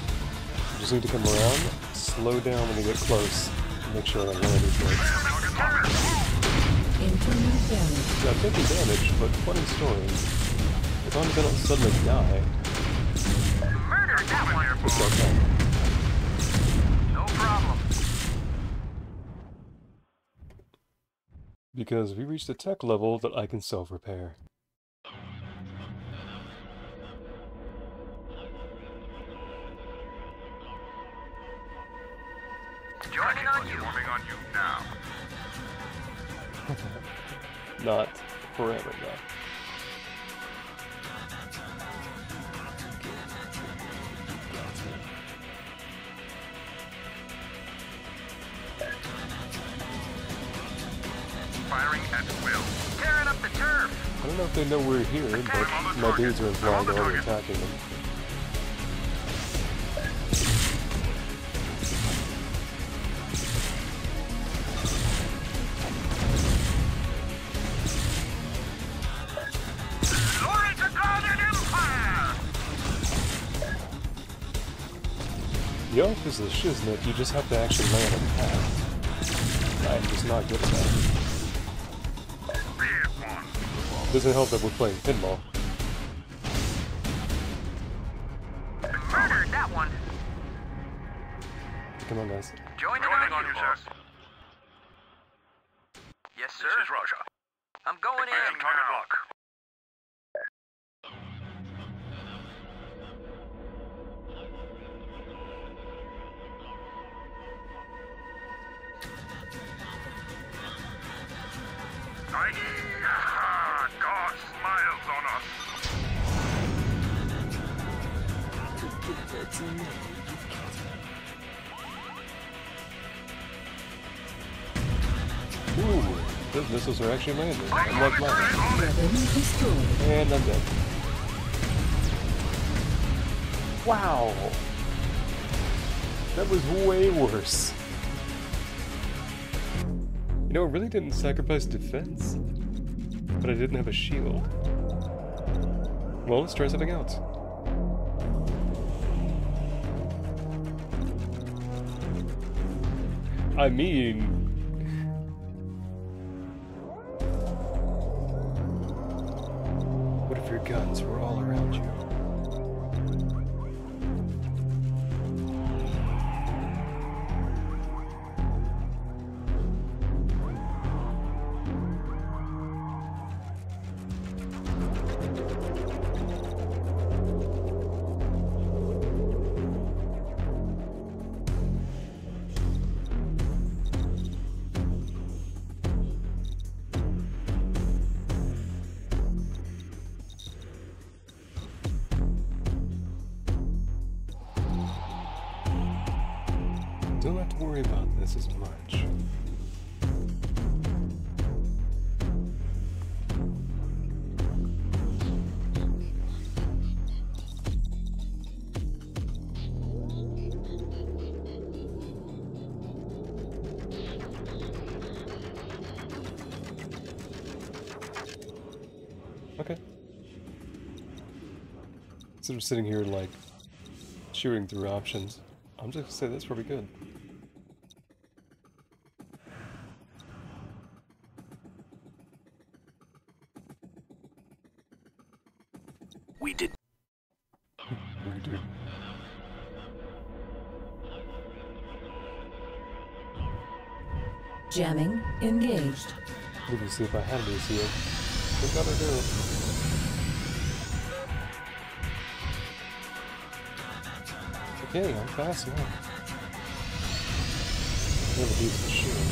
[SPEAKER 1] Just need to come around, slow down when they get close, and make sure I land these guys.
[SPEAKER 5] Internal damage.
[SPEAKER 1] Yeah, I'm taking damage, but funny story. As long as I don't suddenly die,
[SPEAKER 3] Murdered that one.
[SPEAKER 1] it's okay.
[SPEAKER 3] No problem.
[SPEAKER 1] Because we reached a tech level that I can self-repair.
[SPEAKER 3] Joining on you.
[SPEAKER 6] Swarming on you now.
[SPEAKER 1] Not forever, though.
[SPEAKER 6] Firing at will.
[SPEAKER 3] Tearing up the turf.
[SPEAKER 1] I don't know if they know we're here, but my dudes are implying they're already attacking them.
[SPEAKER 3] Glory to God and Empire.
[SPEAKER 1] Yoke is a shiznit, you just have to actually land on the path. I'm just not good at that. Doesn't help that we're playing pinball.
[SPEAKER 3] Murdered that one.
[SPEAKER 1] Come on, guys.
[SPEAKER 3] Joining on you,
[SPEAKER 6] sir.
[SPEAKER 3] Yes, sir.
[SPEAKER 6] This is Roger.
[SPEAKER 3] I'm going in.
[SPEAKER 6] Target lock. God smiles on us.
[SPEAKER 1] Ooh, those missiles are actually landing. Unlike mine.
[SPEAKER 5] Weapon destroyed.
[SPEAKER 1] And I'm dead. Wow! That was way worse. You know, I really didn't sacrifice defense, but I didn't have a shield. Well, let's try something else. I mean... what if your guns were all around you? Don't have to worry about this as much. Okay. Instead of sitting here, like, chewing through options, I'm just gonna say that's pretty good.
[SPEAKER 2] We did.
[SPEAKER 1] We do.
[SPEAKER 5] Jamming engaged.
[SPEAKER 1] Let me see if I had this here. We gotta do it. Okay, I'm fast now. I have a decent shooting.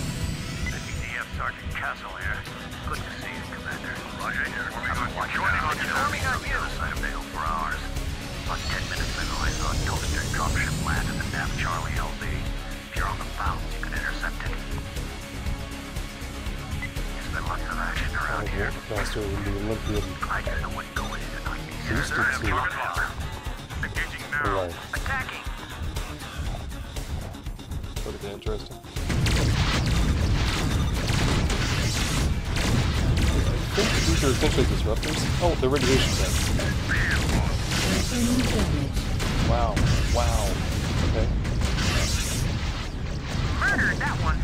[SPEAKER 6] DTF Sergeant Castle here. Good to see you, Commander. Roger here. I've been watching on the other side of the hill for hours. About 10 minutes ago, I saw a toaster dropship land in the Nav Charlie LZ. If you're on the bounce, you can intercept it. There's been lots of action around
[SPEAKER 1] I
[SPEAKER 6] here.
[SPEAKER 1] walk faster than the Olympian
[SPEAKER 6] I just know what's going in tonight.
[SPEAKER 1] used to see.
[SPEAKER 6] Engaging
[SPEAKER 1] Alright,
[SPEAKER 6] Attacking!
[SPEAKER 1] that'll be interesting. I think these are essentially disruptors. Oh, they're radiation tanks.
[SPEAKER 5] Confirming damage.
[SPEAKER 1] Wow, wow. Okay.
[SPEAKER 3] Murdered that one.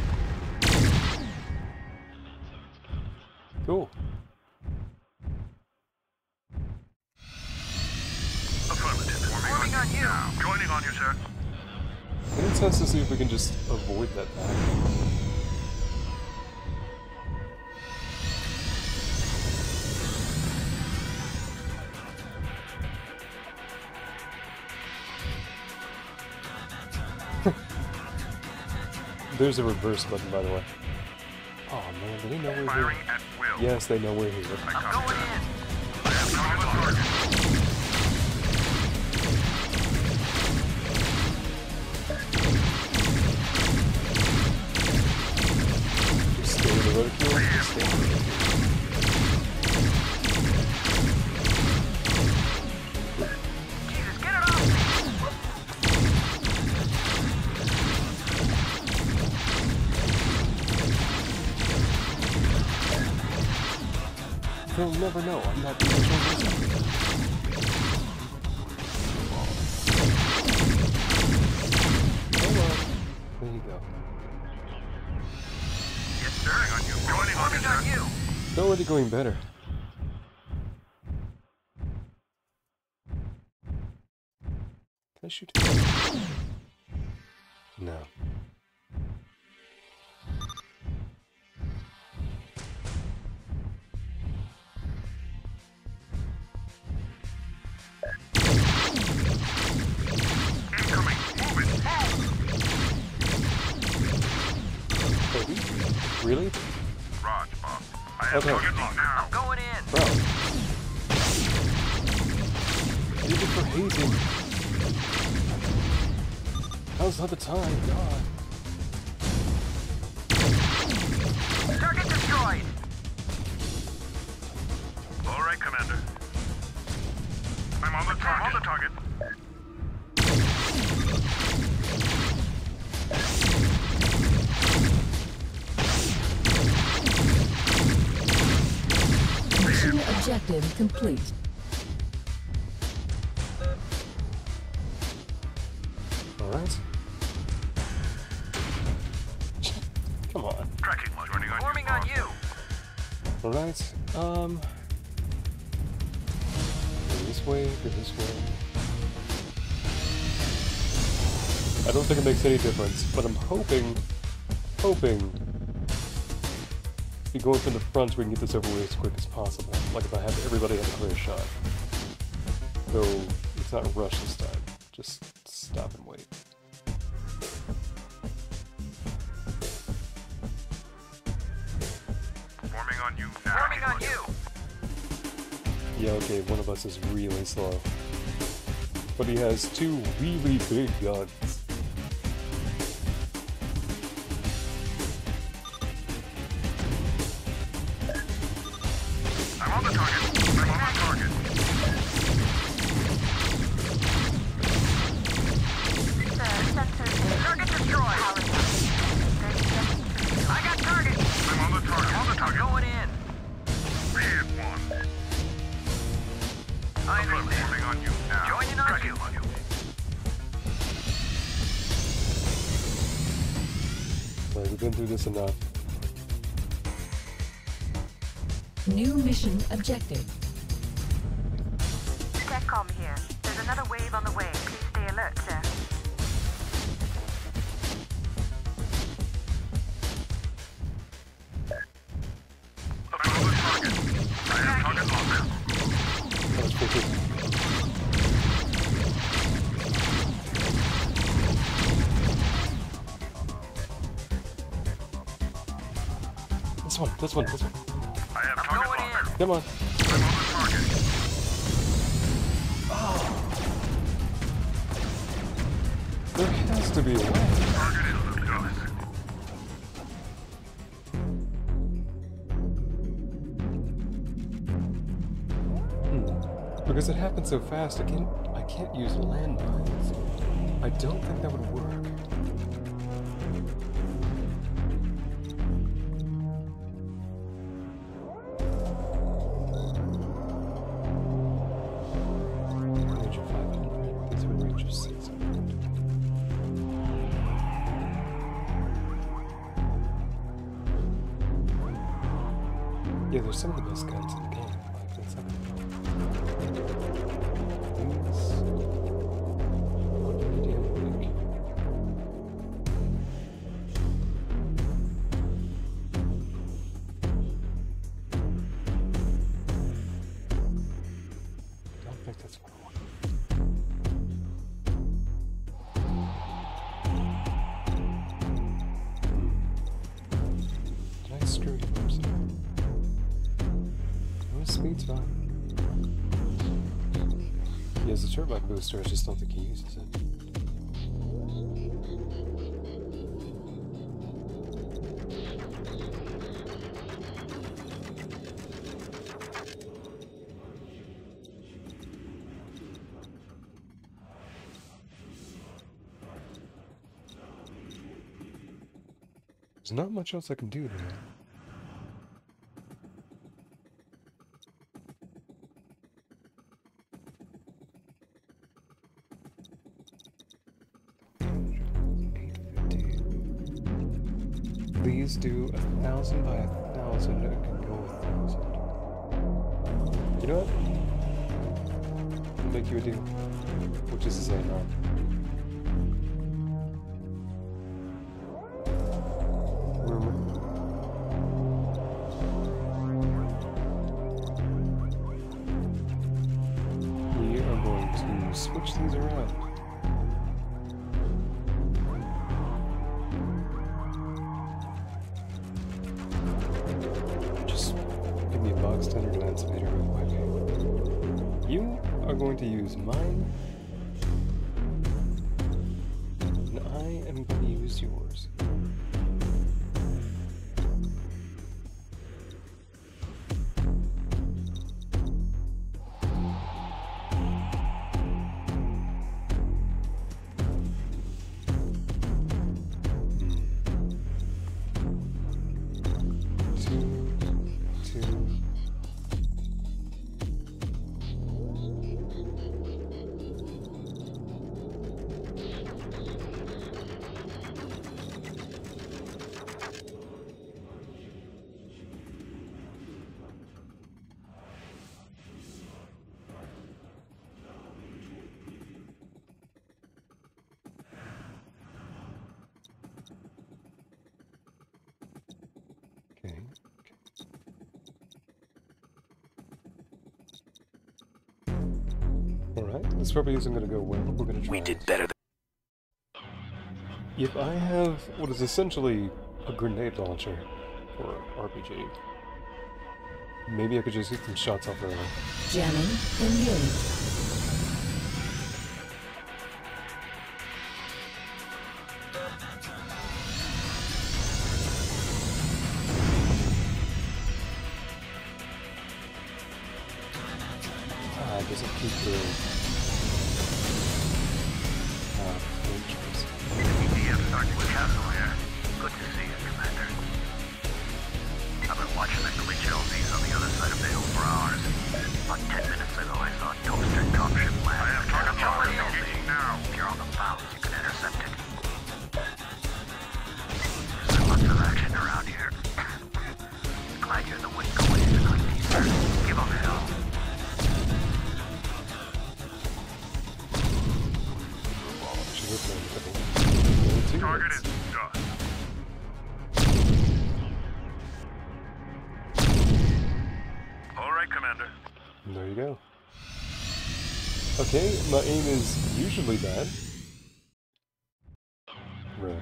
[SPEAKER 1] Cool.
[SPEAKER 6] Affirmative.
[SPEAKER 3] Forming on you.
[SPEAKER 6] Joining on you, sir.
[SPEAKER 1] I think it's nice to see if we can just avoid that back. There's a reverse button, by the way. Oh man, do they know we're here?
[SPEAKER 6] Firing at will.
[SPEAKER 1] Yes, they know we're here.
[SPEAKER 3] I'm going in.
[SPEAKER 6] I am on the target.
[SPEAKER 1] Just stay in the ridicule. Just stay in the ridicule.
[SPEAKER 3] Jesus, get it off me.
[SPEAKER 1] They'll never know. I'm not doing the show. Oh well. There you go.
[SPEAKER 6] Yes, sir. On you. Joining on you,
[SPEAKER 3] Forming on
[SPEAKER 6] sir.
[SPEAKER 3] you.
[SPEAKER 1] It's already going better. Can I shoot? No.
[SPEAKER 6] Incoming. Moving.
[SPEAKER 1] Oh, really?
[SPEAKER 6] Raj, Bob. I have
[SPEAKER 1] Okay.
[SPEAKER 6] target locked now.
[SPEAKER 3] I'm going in.
[SPEAKER 1] Bro. Even for hazing. Now's not the time, God.
[SPEAKER 3] Target destroyed.
[SPEAKER 6] All right, Commander. I'm on the target.
[SPEAKER 5] Mission objective complete.
[SPEAKER 1] Alright. Come on.
[SPEAKER 6] Tracking was running on you.
[SPEAKER 3] Forming on you.
[SPEAKER 1] Alright, go this way, go this way. I don't think it makes any difference, but I'm hoping, if you go from the front, we can get this over with as quick as possible. Like if I have everybody have a clear shot. So it's not a rush this time. Just stop and wait.
[SPEAKER 6] Forming on you now.
[SPEAKER 3] Forming on you.
[SPEAKER 1] Yeah, okay, one of us is really slow. But he has two really big guns.
[SPEAKER 6] I'm on the target. I'm on the target.
[SPEAKER 4] Sensors.
[SPEAKER 3] Target destroyed. I got target.
[SPEAKER 6] I'm on the target.
[SPEAKER 3] I'm going in.
[SPEAKER 6] We hit one.
[SPEAKER 3] I understand.
[SPEAKER 6] On you now.
[SPEAKER 3] Joining on you.
[SPEAKER 1] Right, we've been through this enough.
[SPEAKER 5] New mission objective.
[SPEAKER 4] TechCom here. There's another wave on the way. Please stay alert, sir.
[SPEAKER 1] That's pretty good. This one.
[SPEAKER 6] I have
[SPEAKER 3] I'm
[SPEAKER 6] target
[SPEAKER 3] going
[SPEAKER 6] locker.
[SPEAKER 3] in.
[SPEAKER 1] Come on.
[SPEAKER 6] I'm on the target.
[SPEAKER 1] There has to be a way.
[SPEAKER 6] Target is looked up.
[SPEAKER 1] Because it happened so fast, I can't use landmines. I don't think that would work. Range of 500. These are range of 600. Yeah, there's some of the best guns in the game. Like, let's have a look. These are pretty damn quick. I don't think that's gonna work. Did I screw you up, sir? No, speed's fine. He has a turbine booster, I just don't think he uses it. There's not much else I can do there. These do 1,000 by 1,000. It can go 1,000. You know what? I'll make you a deal. Which is to say, no. We are going to switch these around. Just give me a bog standard landspader real quick. You are going to use mine, and I am going to use yours. Okay. Alright, this probably isn't going to go well, but we're going to try.
[SPEAKER 2] We did better than
[SPEAKER 1] If I have what is essentially a grenade launcher for RPG, maybe I could just hit some shots off early.
[SPEAKER 5] Jamming engaged.
[SPEAKER 1] Does it keep the dangerous?
[SPEAKER 6] EDF Sergeant Castle here. Good to see you, Commander. I've been watching the glitch LZs on the other side of the hill for hours. About 10 minutes ago, I saw a total dropship land. I have target
[SPEAKER 3] Charlie
[SPEAKER 6] engaging now.
[SPEAKER 3] If you're on the bounce, you can intercept it.
[SPEAKER 6] There's lots of action around here.
[SPEAKER 3] Glad you're the one going in on these.
[SPEAKER 6] Give them hell. Target is done. All right, Commander.
[SPEAKER 1] There you go. Okay, my aim is usually bad. Right.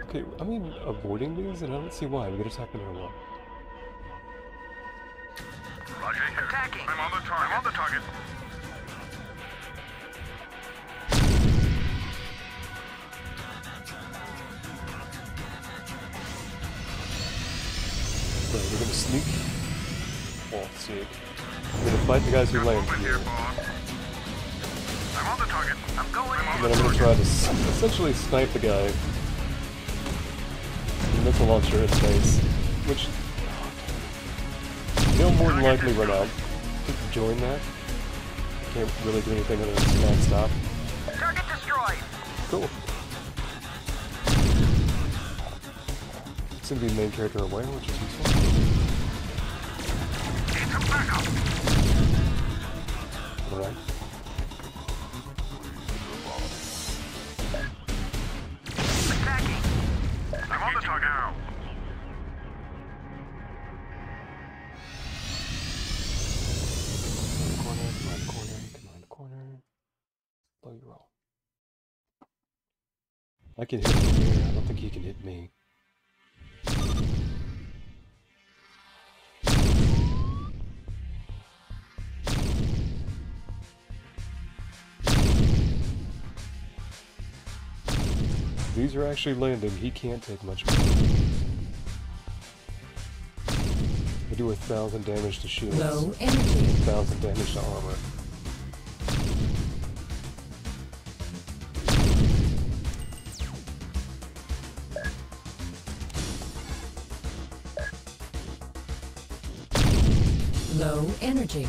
[SPEAKER 1] Okay, I mean, avoiding these, and I don't see why. We get attacked no matter what.
[SPEAKER 6] Roger here.
[SPEAKER 3] Attacking.
[SPEAKER 6] I'm on the target. I'm on the target.
[SPEAKER 1] Right, we're gonna sneak. Oh, sneak. We're gonna fight the guys who land
[SPEAKER 6] Moving
[SPEAKER 1] here.
[SPEAKER 6] here, boss. I'm on the target.
[SPEAKER 3] I'm going
[SPEAKER 1] And
[SPEAKER 3] in.
[SPEAKER 1] then I'm gonna try to essentially snipe the guy. And missile launcher in space. Which he'll more than likely run out. Just join that. Can't really do anything other than stand stop.
[SPEAKER 3] Target destroyed.
[SPEAKER 1] Cool. It's gonna be the main character aware, which is useful.
[SPEAKER 6] Need some backup.
[SPEAKER 1] Alright.
[SPEAKER 3] Attacking.
[SPEAKER 6] I'm on the target now.
[SPEAKER 1] Corner, command corner, command corner. Slow you roll. I can hit him here. I don't think he can hit me. These are actually landing. He can't take much more. They do 1,000 damage to shields.
[SPEAKER 5] Low energy.
[SPEAKER 1] 1,000 damage to armor.
[SPEAKER 5] Low energy.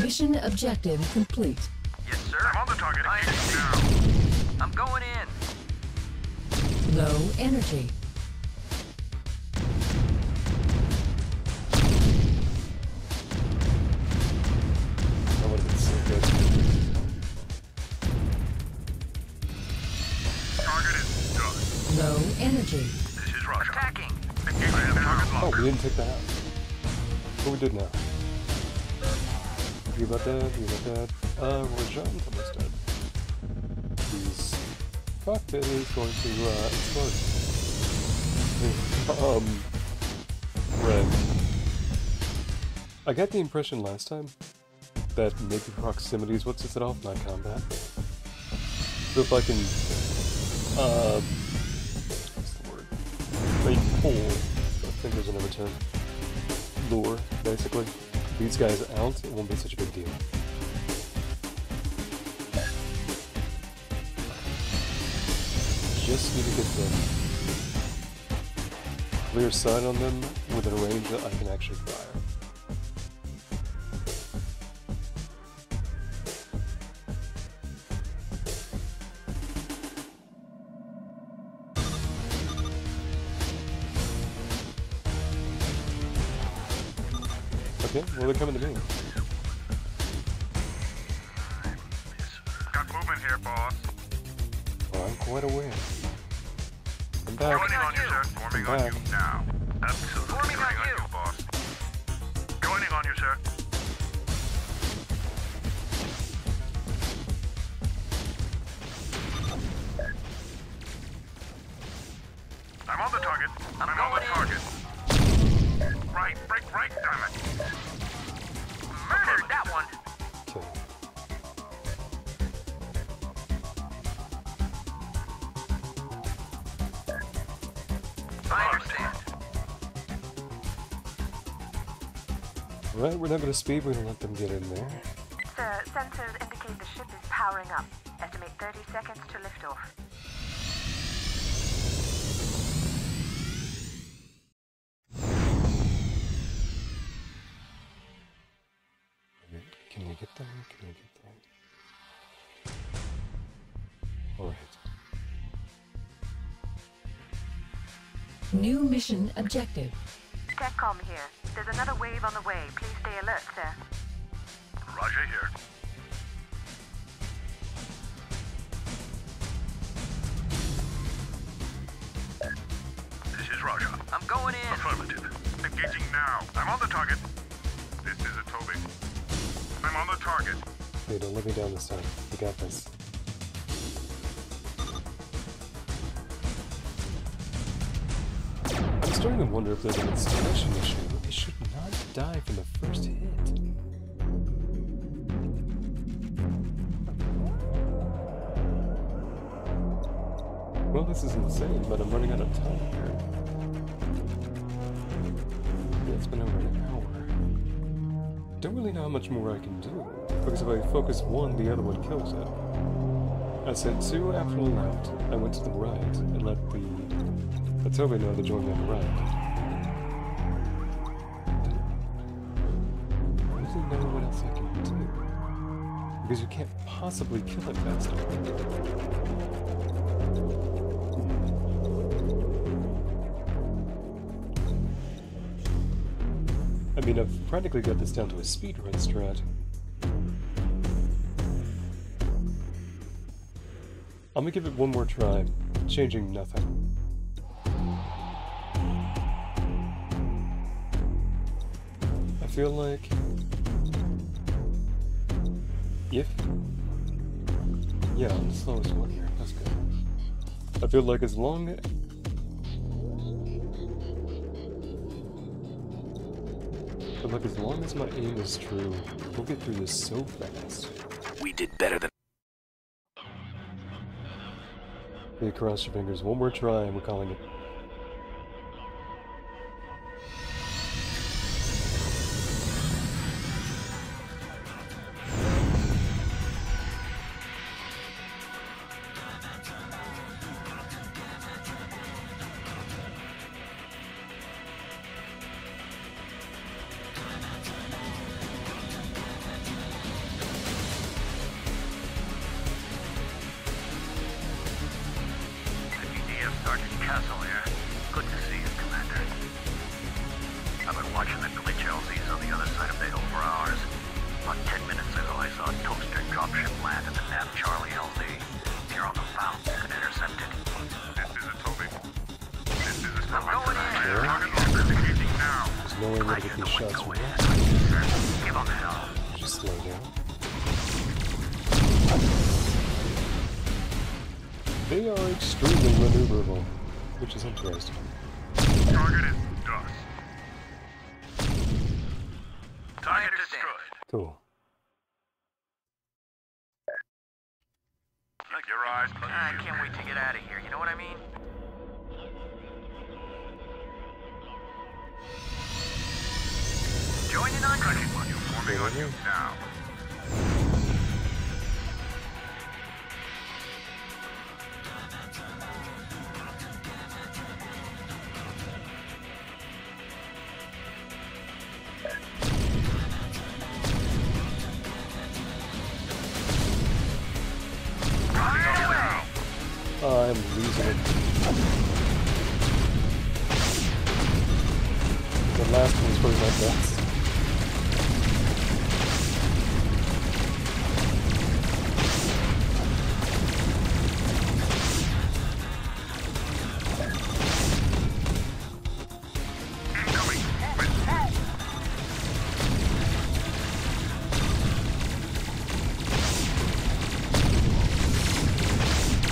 [SPEAKER 5] Mission objective complete.
[SPEAKER 3] Yes, sir.
[SPEAKER 6] I'm on the target.
[SPEAKER 3] I
[SPEAKER 6] Engaging now.
[SPEAKER 3] I'm going in.
[SPEAKER 5] Low energy.
[SPEAKER 1] That would have been so good.
[SPEAKER 6] Target is done.
[SPEAKER 5] Low energy.
[SPEAKER 6] This is Russia.
[SPEAKER 3] Attacking.
[SPEAKER 6] Engaging I have target
[SPEAKER 1] Oh,
[SPEAKER 6] locked.
[SPEAKER 1] we didn't take that out. But we did now. You about that? You about that? Rajan's almost dead. His cockpit is going to explode. Right. I got the impression last time that maybe proximity is what sets it off, not combat. So if I can, what's the word? Make pull, fingers in every turn. Lure, basically. These guys out, it won't be such a big deal. Just need to get them clear sight on them within a range that I can actually fire. Okay, well they're coming to me.
[SPEAKER 6] Got movement here, boss.
[SPEAKER 1] Well, I'm quite aware. I'm back.
[SPEAKER 6] Joining on you, sir. Forming
[SPEAKER 1] I'm
[SPEAKER 6] on you
[SPEAKER 1] back.
[SPEAKER 6] now. Absolutely.
[SPEAKER 3] Forming on
[SPEAKER 6] Joining
[SPEAKER 3] you.
[SPEAKER 6] boss. Joining on you, sir. I'm on the target.
[SPEAKER 3] I'm
[SPEAKER 6] on
[SPEAKER 3] going
[SPEAKER 6] the
[SPEAKER 3] in.
[SPEAKER 6] target. Right, break right, damn it.
[SPEAKER 3] Murdered that one.
[SPEAKER 1] Okay.
[SPEAKER 3] I understand.
[SPEAKER 1] Right, we're not gonna speed, we're gonna let them get in there.
[SPEAKER 4] Sir, sensors indicate the ship is powering up. Estimate 30 seconds to liftoff.
[SPEAKER 1] get there? Can I get there? Alright.
[SPEAKER 5] New mission objective.
[SPEAKER 4] TechCom here. There's another wave on the way. Please stay alert, sir.
[SPEAKER 6] Roger here. This is Roger.
[SPEAKER 3] I'm going in.
[SPEAKER 6] Affirmative. Engaging now. I'm on the target. This is a Toby. I'm on the target.
[SPEAKER 1] Okay, don't let me down this time. We got this. I'm starting to wonder if there's an installation issue. It should not die from the first hit. Well, this is insane, but I'm running out of time here. Yeah, it's been over an hour. Don't really know how much more I can do, because if I focus one, the other one kills it. I sent two after the left, I went to the right, and let Toby know to join me on the right. I don't really know what else I can do, because you can't possibly kill it fast enough. I mean, I've practically got this down to a speedrun strat. I'm gonna give it one more try, changing nothing. I feel like... Yeah, I'm the slowest one here, that's good. I feel like as long... But like, as long as my aim is true, we'll get through this so fast.
[SPEAKER 2] We did better than...
[SPEAKER 1] Okay, cross your fingers. One more try and we're calling it.
[SPEAKER 6] Sergeant Castle here. Good to see you, Commander. I've been watching the glitch LZs on the other side of the hill for hours. About 10 minutes ago, I saw a toaster dropship land at the Nav Charlie LZ. Here on the fountain and intercepted. This is a Toby. This is a Starlight.
[SPEAKER 3] I'm going in.
[SPEAKER 6] Target lockers engaging now.
[SPEAKER 1] There's no way to get these shots from here.
[SPEAKER 6] Give them hell.
[SPEAKER 1] Just slow down. They are extremely maneuverable, which is interesting.
[SPEAKER 6] Target is dust. Target destroyed.
[SPEAKER 1] Cool.
[SPEAKER 6] Look, your eyes.
[SPEAKER 3] I can't wait to get out of here, you know what I mean? Joining on
[SPEAKER 6] Tracking module forming on you now.
[SPEAKER 1] I'm losing it. The last one's probably my best.
[SPEAKER 6] Incoming. Move it. Move.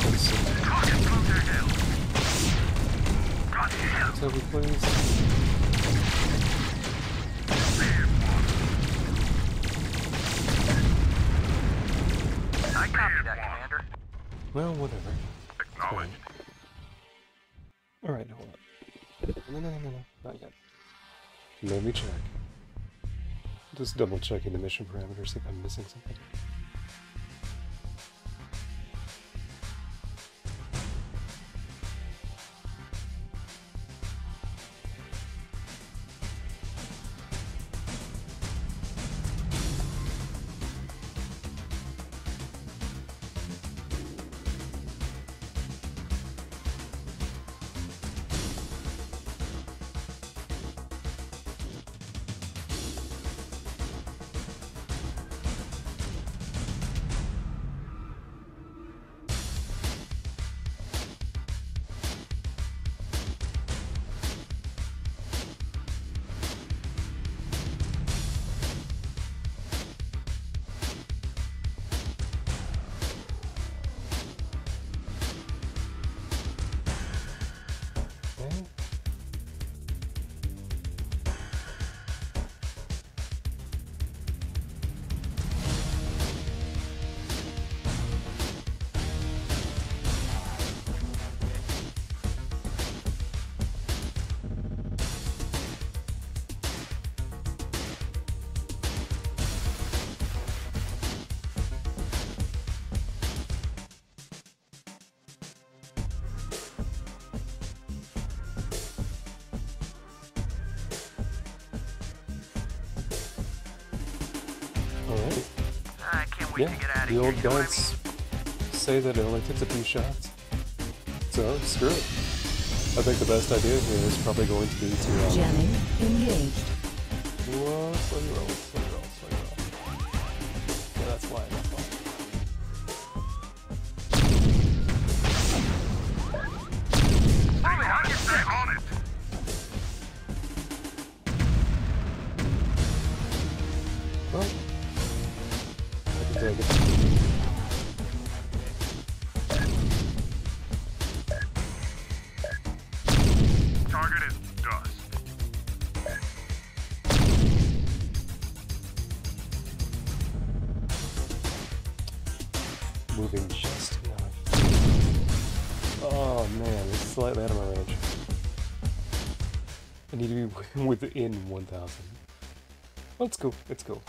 [SPEAKER 1] Let's see.
[SPEAKER 6] Target closer hill. Got him.
[SPEAKER 1] Toby, please.
[SPEAKER 3] I copy that, Commander.
[SPEAKER 1] Well, whatever.
[SPEAKER 6] Acknowledged.
[SPEAKER 1] Alright, hold on. No, not yet. Let me check. Just double checking the mission parameters, see if I'm missing something.
[SPEAKER 3] week to get out of
[SPEAKER 1] the
[SPEAKER 3] here,
[SPEAKER 1] old
[SPEAKER 3] you know what I
[SPEAKER 1] guys say that it only takes a few shots. So, screw it. I think the best idea here is probably going to be to,
[SPEAKER 5] Jamming engaged.
[SPEAKER 1] whoa, slow roll. Yeah, that's fine, that's fine.
[SPEAKER 3] Move it, on your six.
[SPEAKER 6] On it!
[SPEAKER 1] Well, I can take it.
[SPEAKER 6] Target is dust.
[SPEAKER 1] Moving just enough. Oh man, it's slightly out of my range. I need to be within 1,000. Well, it's cool, it's cool.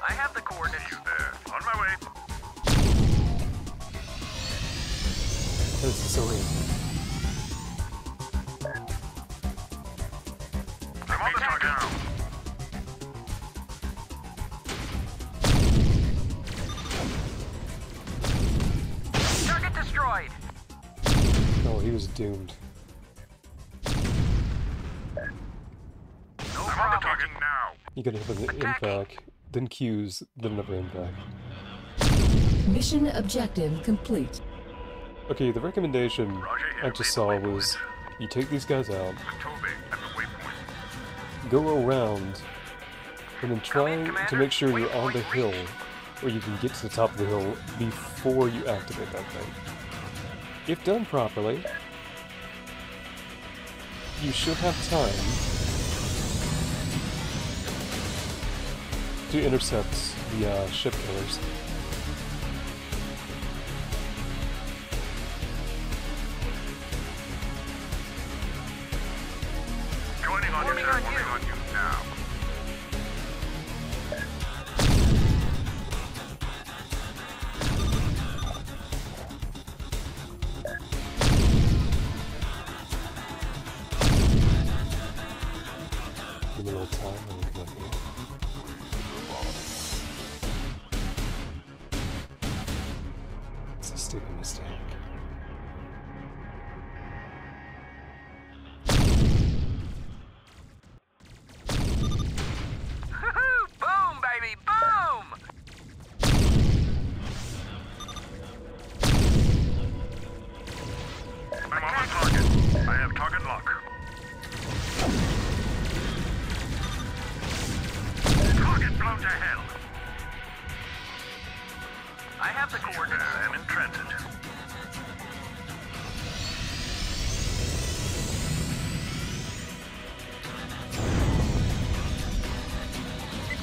[SPEAKER 3] I have the coordinates.
[SPEAKER 6] You there. On my way.
[SPEAKER 1] This is so easy.
[SPEAKER 6] I'm on the target now.
[SPEAKER 3] Target destroyed.
[SPEAKER 1] Oh, he was doomed.
[SPEAKER 6] I'm on the target now.
[SPEAKER 1] You gotta hit with an impact, then Q's, then another impact.
[SPEAKER 5] Mission objective complete.
[SPEAKER 1] Okay, the recommendation I just saw was you take these guys out,
[SPEAKER 6] Toby, at the waypoint.
[SPEAKER 1] go around, and then try to make sure you're on the hill, or you can get to the top of the hill before you activate that thing. If done properly, you should have time to intercept the ship killers.
[SPEAKER 6] Joining on you,
[SPEAKER 3] Forming
[SPEAKER 6] sir.
[SPEAKER 3] on
[SPEAKER 6] Forming
[SPEAKER 3] you.
[SPEAKER 6] on you now.
[SPEAKER 1] Give me a little time and we can look here. It's a stupid mistake.
[SPEAKER 3] Boom, baby, boom!
[SPEAKER 6] I'm on the target. I have target lock. Target blown to hell.
[SPEAKER 3] I have the coordinates.
[SPEAKER 6] I'm in transit.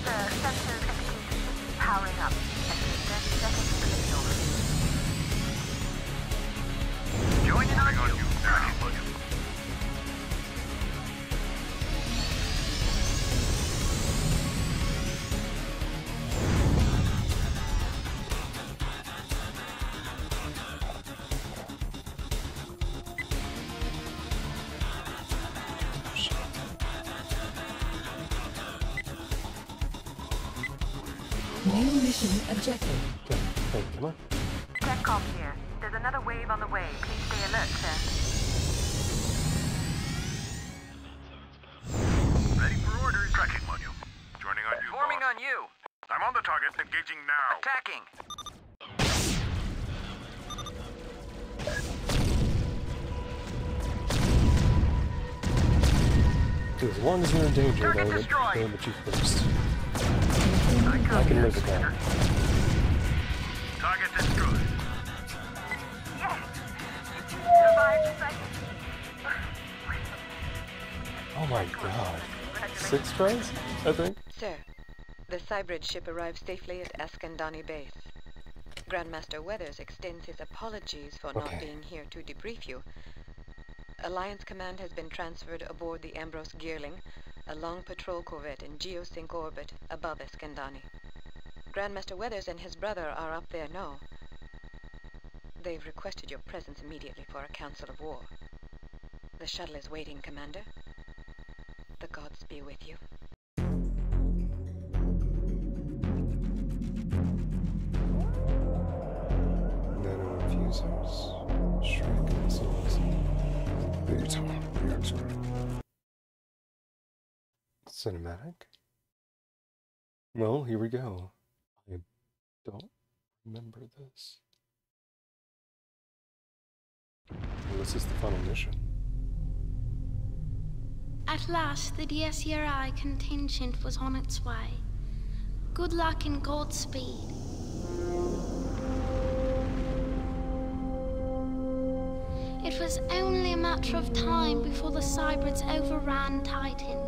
[SPEAKER 4] The sensors indicate powering up. Estimated 30 seconds to signal.
[SPEAKER 3] Joining on
[SPEAKER 6] On
[SPEAKER 3] you.
[SPEAKER 6] you now.
[SPEAKER 5] New mission objective.
[SPEAKER 1] Okay, hey, come on.
[SPEAKER 4] CENTCOM here. There's another wave on the way. Please stay alert, sir.
[SPEAKER 6] Ready for orders. Tracking module. Joining on you.
[SPEAKER 3] Forming
[SPEAKER 6] boss.
[SPEAKER 3] on you.
[SPEAKER 6] I'm on the target. Engaging now.
[SPEAKER 3] Attacking.
[SPEAKER 1] Dude, as long as they're in danger,
[SPEAKER 3] Target
[SPEAKER 1] they'll
[SPEAKER 3] destroyed.
[SPEAKER 1] damage you first. I can live with that.
[SPEAKER 6] Target destroyed.
[SPEAKER 4] Yes! Survived the cycle.
[SPEAKER 1] Oh my god. 6 tries, I think?
[SPEAKER 7] Sir, the Cybrid ship arrived safely at Askandani base. Grandmaster Weathers extends his apologies for not
[SPEAKER 1] Okay.
[SPEAKER 7] being here to debrief you. Alliance Command has been transferred aboard the Ambrose Gearling, a long patrol corvette in geosync orbit above Askandani. Grandmaster Weathers and his brother are up there now. They've requested your presence immediately for a council of war. The shuttle is waiting, Commander. The gods be with you.
[SPEAKER 1] Cinematic? Well, here we go. I don't remember this. Well, this is the final mission.
[SPEAKER 8] At last, the DSERI contingent was on its way. Good luck and Godspeed. It was only a matter of time before the Cybrids overran Titan.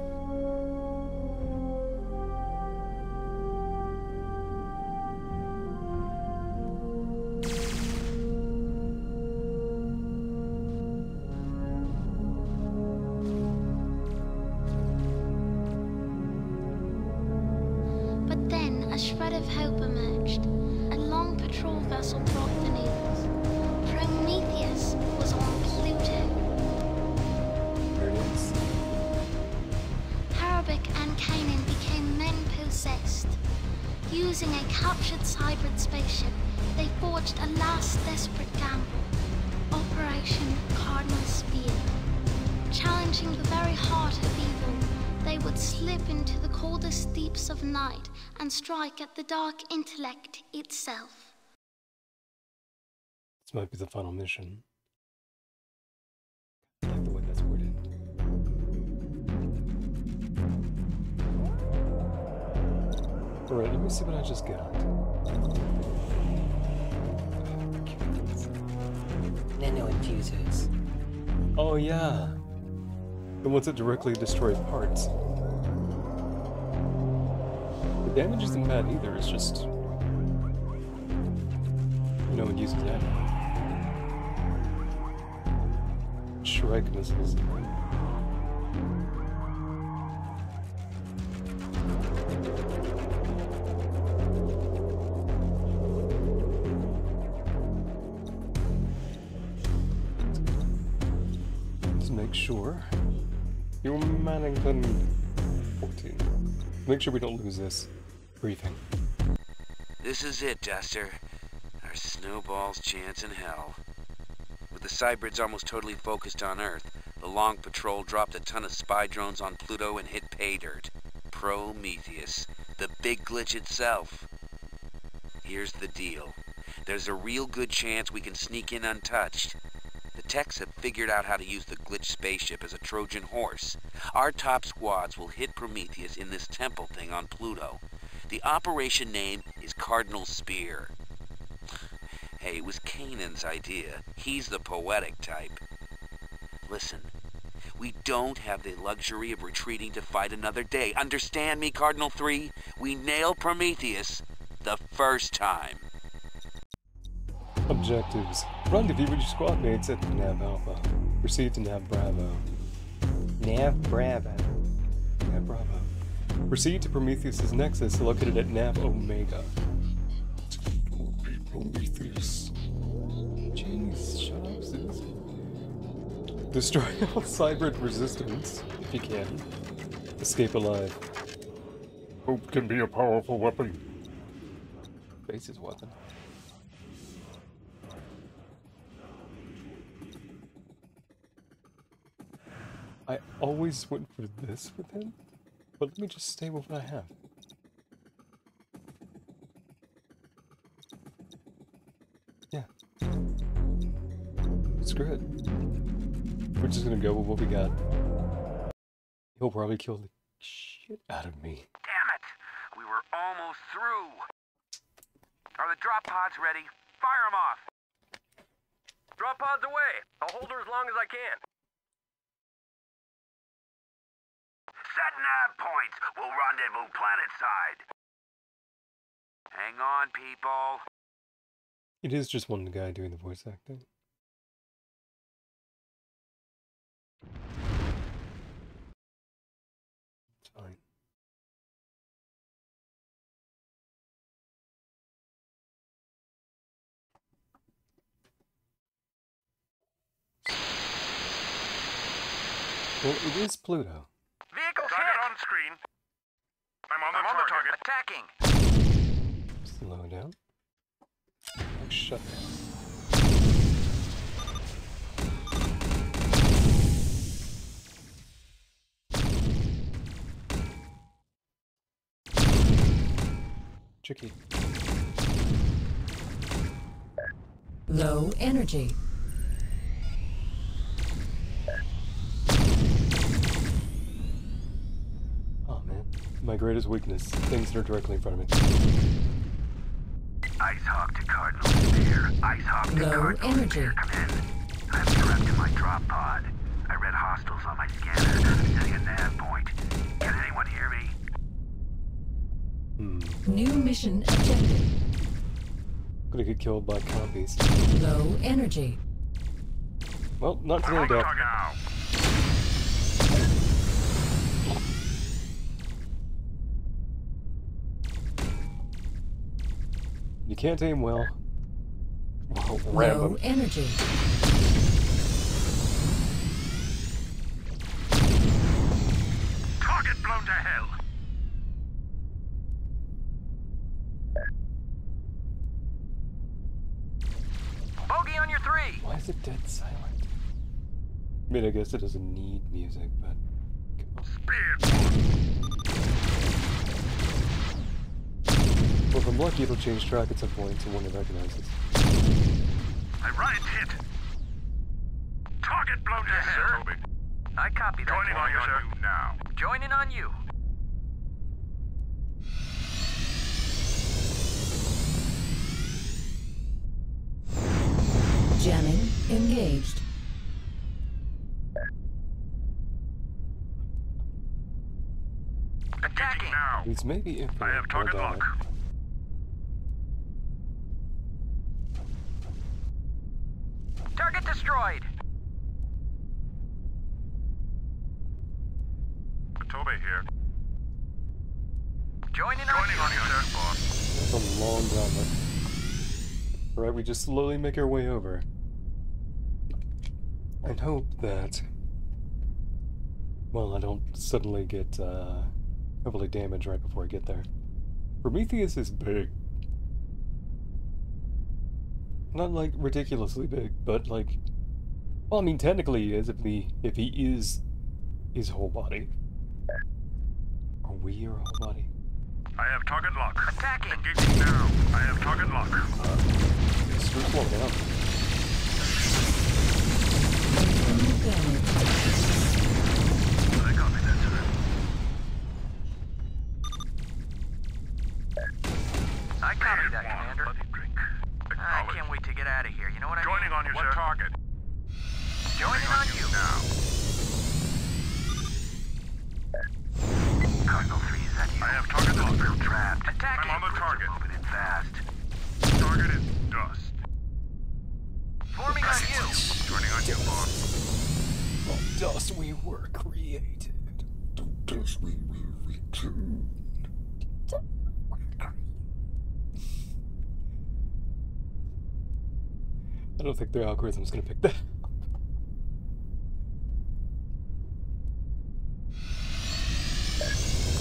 [SPEAKER 8] But then a shred of hope emerged. A long patrol vessel brought the news. Prometheus was on Pluto.
[SPEAKER 1] There it is.
[SPEAKER 8] Harabik and Kanan became men-possessed. Using a captured Cybrid spaceship, they forged a last desperate gamble. Operation Cardinal Spear. Challenging the very heart of evil, they would slip into the coldest deeps of night and strike at the dark intellect itself.
[SPEAKER 1] This might be the final mission. I like the way that's worded. Alright, let me see what I just got.
[SPEAKER 9] Nano infusers.
[SPEAKER 1] Oh yeah! The ones that directly destroy parts. The damage isn't bad either, it's just... no one uses that. Shrike missiles. Let's make sure. You're Mannington 14. Make sure we don't lose this briefing.
[SPEAKER 2] This is it, Duster. Our snowball's chance in hell. With the Cybrids almost totally focused on Earth, the Long Patrol dropped a ton of spy drones on Pluto and hit pay dirt. Prometheus, the big glitch itself. Here's the deal. There's a real good chance we can sneak in untouched. The techs have figured out how to use the glitch spaceship as a Trojan horse. Our top squads will hit Prometheus in this temple thing on Pluto. The operation name is Cardinal Spear. Hey, it was Kanan's idea. He's the poetic type. Listen, we don't have the luxury of retreating to fight another day. Understand me, Cardinal 3? We nail Prometheus the first time.
[SPEAKER 1] Objectives. Rendezvous with your squad mates at Nav Alpha. Proceed to Nav Bravo.
[SPEAKER 9] Nav Bravo.
[SPEAKER 1] Nav Bravo. Proceed to Prometheus' nexus located at Nav Omega. Prometheus. Jeez, shut up, sis. Destroy all Cybrid resistance, if you can. Escape alive. Hope can be a powerful weapon. Base's weapon. I always went for this with him, but let me just stay with what I have. Yeah. Screw it. We're just gonna go with what we got. He'll probably kill the shit out of me.
[SPEAKER 3] Damn it! We were almost through. Are the drop pods ready? Fire them off.
[SPEAKER 6] Drop pods away. I'll hold her as long as I can.
[SPEAKER 3] Set nav points. We'll rendezvous planet side. Hang on, people.
[SPEAKER 1] It is just one guy doing the voice acting. It's fine. Well, it is Pluto.
[SPEAKER 3] Vehicle
[SPEAKER 6] Target
[SPEAKER 3] hit.
[SPEAKER 6] on screen. I'm on the target.
[SPEAKER 3] Attacking.
[SPEAKER 1] Slow down. Shut down. tricky.
[SPEAKER 5] Low energy.
[SPEAKER 1] Oh man, my greatest weakness, things that are directly in front of me.
[SPEAKER 3] Ice Hawk to Cardinal Spear. Ice Hawk to
[SPEAKER 5] Low
[SPEAKER 3] Cardinal
[SPEAKER 5] energy.
[SPEAKER 3] Spear, come in. I'm trapped in my drop pod. I read hostiles on my scanner. I'm setting a nav point. Can anyone hear me?
[SPEAKER 5] New mission objective.
[SPEAKER 1] Gonna get killed by copies.
[SPEAKER 5] Low energy.
[SPEAKER 1] Well, not today, Doc.
[SPEAKER 6] Now.
[SPEAKER 1] You can't aim well. Well,
[SPEAKER 5] Low
[SPEAKER 1] random.
[SPEAKER 5] energy.
[SPEAKER 6] Target blown to hell.
[SPEAKER 3] Bogey on your 3!
[SPEAKER 1] Why is it dead silent? I mean, I guess it doesn't need music, but...
[SPEAKER 6] Speared
[SPEAKER 1] Well, if I'm lucky, it'll change track at some point to one it recognizes.
[SPEAKER 6] My right hit. Target blown to hell.
[SPEAKER 3] sir.
[SPEAKER 6] Toby.
[SPEAKER 3] I copy that.
[SPEAKER 6] Joining on you now.
[SPEAKER 3] Joining on you.
[SPEAKER 5] Jamming engaged.
[SPEAKER 3] Attacking.
[SPEAKER 6] Now.
[SPEAKER 1] It's maybe infinite.
[SPEAKER 6] I have target
[SPEAKER 1] or
[SPEAKER 6] lock.
[SPEAKER 3] Target destroyed.
[SPEAKER 6] Toby here.
[SPEAKER 3] Joining on
[SPEAKER 6] Joining
[SPEAKER 3] you.
[SPEAKER 6] on you, sir. Boss.
[SPEAKER 1] That's a long gauntlet. Alright, we just slowly make our way over. And hope that... Well, I don't suddenly get heavily damaged right before I get there. Prometheus is big. Not like ridiculously big, but like... Well, I mean, technically he is if he is his whole body. Are we our whole body?
[SPEAKER 6] I have target lock.
[SPEAKER 3] Attacking.
[SPEAKER 6] Engaging now. I have target lock.
[SPEAKER 1] Screw slow down.
[SPEAKER 6] I copy that, sir.
[SPEAKER 3] I copy that, Commander.
[SPEAKER 6] Bloody drink.
[SPEAKER 3] I can't wait to get out of here. You know what I
[SPEAKER 6] Joining
[SPEAKER 3] mean?
[SPEAKER 6] on you, sir. What target?
[SPEAKER 3] Joining on you.
[SPEAKER 6] Now.
[SPEAKER 3] Cardinal 3, is that you?
[SPEAKER 6] I have target lock.
[SPEAKER 3] Still trapped.
[SPEAKER 6] I'm
[SPEAKER 3] Attacking.
[SPEAKER 6] on the target.
[SPEAKER 3] Moving in fast.
[SPEAKER 6] Target is dust.
[SPEAKER 3] Forming on you.
[SPEAKER 6] Joining on you, boss.
[SPEAKER 1] From dust we were created. To dust we will return. I don't think their algorithm's gonna pick that up.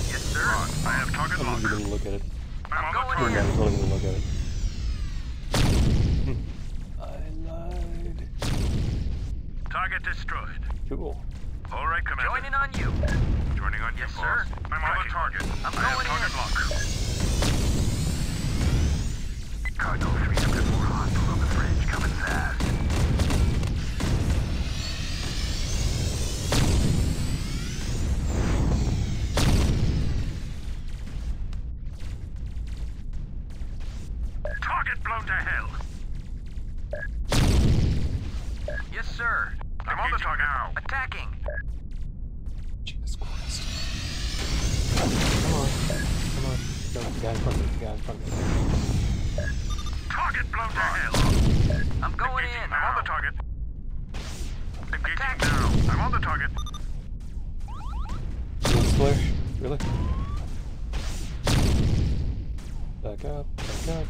[SPEAKER 3] Yes, sir.
[SPEAKER 6] I have target
[SPEAKER 1] I'm
[SPEAKER 6] lock.
[SPEAKER 1] not even gonna look at it.
[SPEAKER 6] I'm on
[SPEAKER 3] going
[SPEAKER 6] the
[SPEAKER 1] We're
[SPEAKER 6] target.
[SPEAKER 1] not totally gonna look at it. I lied.
[SPEAKER 6] Target destroyed.
[SPEAKER 1] Cool.
[SPEAKER 6] All right, Commander.
[SPEAKER 3] Joining on you.
[SPEAKER 6] Joining on
[SPEAKER 3] Yes,
[SPEAKER 6] you,
[SPEAKER 3] sir.
[SPEAKER 6] boss. I'm on the target.
[SPEAKER 3] I'm
[SPEAKER 6] I have
[SPEAKER 3] going
[SPEAKER 6] target
[SPEAKER 3] in.
[SPEAKER 6] lock.
[SPEAKER 3] Cardinal 3, I've got more hostiles on the fringe coming fast.
[SPEAKER 6] Target blown to hell.
[SPEAKER 3] Yes, sir.
[SPEAKER 6] I'm on the target now.
[SPEAKER 3] Attacking.
[SPEAKER 1] Jesus Christ. Come on. Come on. No, the guy in front of me. The guy in front of me.
[SPEAKER 6] Target blown to hell.
[SPEAKER 3] I'm going
[SPEAKER 6] Engaging.
[SPEAKER 3] in.
[SPEAKER 6] I'm on the target. Engaging
[SPEAKER 3] Attack.
[SPEAKER 6] now. I'm on the target.
[SPEAKER 1] Lens flare? Really? Back up. Back up.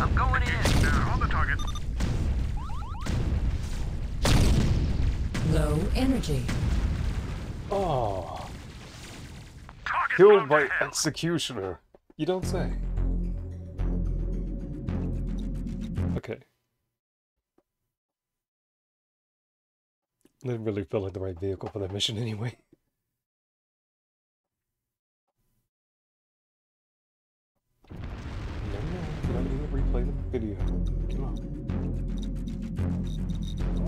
[SPEAKER 3] I'm going in.
[SPEAKER 6] Engaging now. On the target.
[SPEAKER 5] Low energy.
[SPEAKER 1] Oh.
[SPEAKER 6] Target
[SPEAKER 1] Killed
[SPEAKER 6] blown
[SPEAKER 1] by
[SPEAKER 6] to hell.
[SPEAKER 1] executioner. You don't say. Okay. I didn't really feel like the right vehicle for that mission anyway. No, you don't need to replay the video. Come on.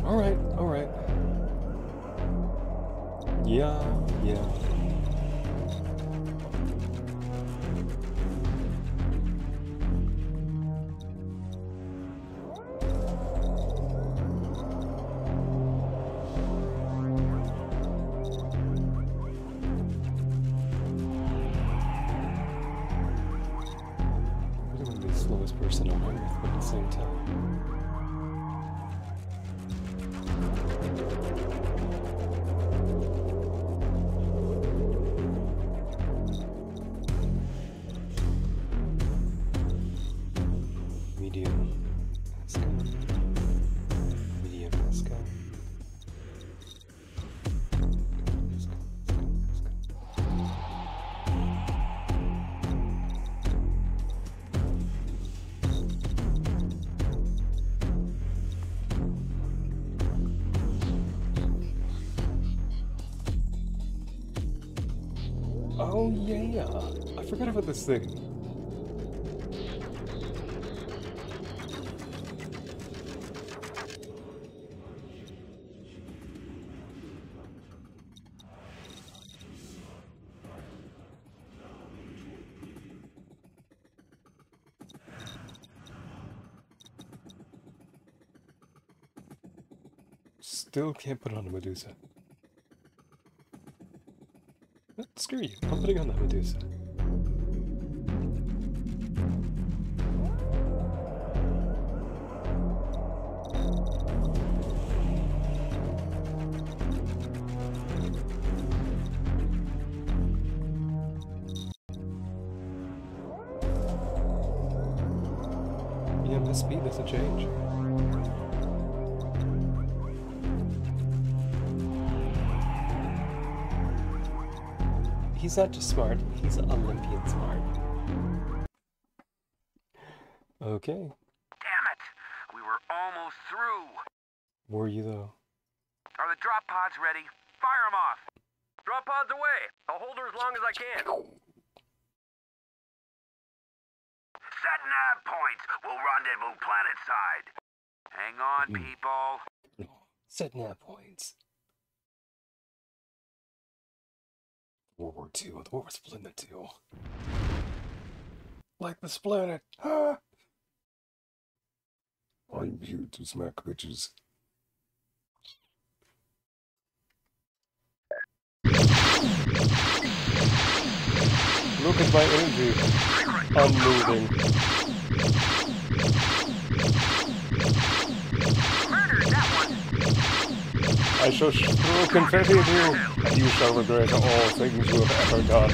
[SPEAKER 1] Alright. Yeah. Slowest person on Earth, but at the same time. Medium. Let's go. Medium. Let's go. Oh yeah, I forgot about this thing. Still can't put on a Medusa. Screw you, I'm putting on that Medusa. Yeah, my speed doesn't change. He's not just smart, he's Olympian smart. Okay.
[SPEAKER 3] Damn it! We were almost through.
[SPEAKER 1] Were you though?
[SPEAKER 3] Are the drop pods ready? Fire them off. Drop pods away. I'll hold her as long as I can. Set nav points. We'll rendezvous planet side. Hang on, people.
[SPEAKER 1] Set nav points. World War II, the war was split into two. Like this planet. Ah! I'm here to smack bitches. Look at my energy. I'm moving.
[SPEAKER 3] Murdered that one.
[SPEAKER 1] I shall throw confetti at you, and you shall regret all things you have ever done.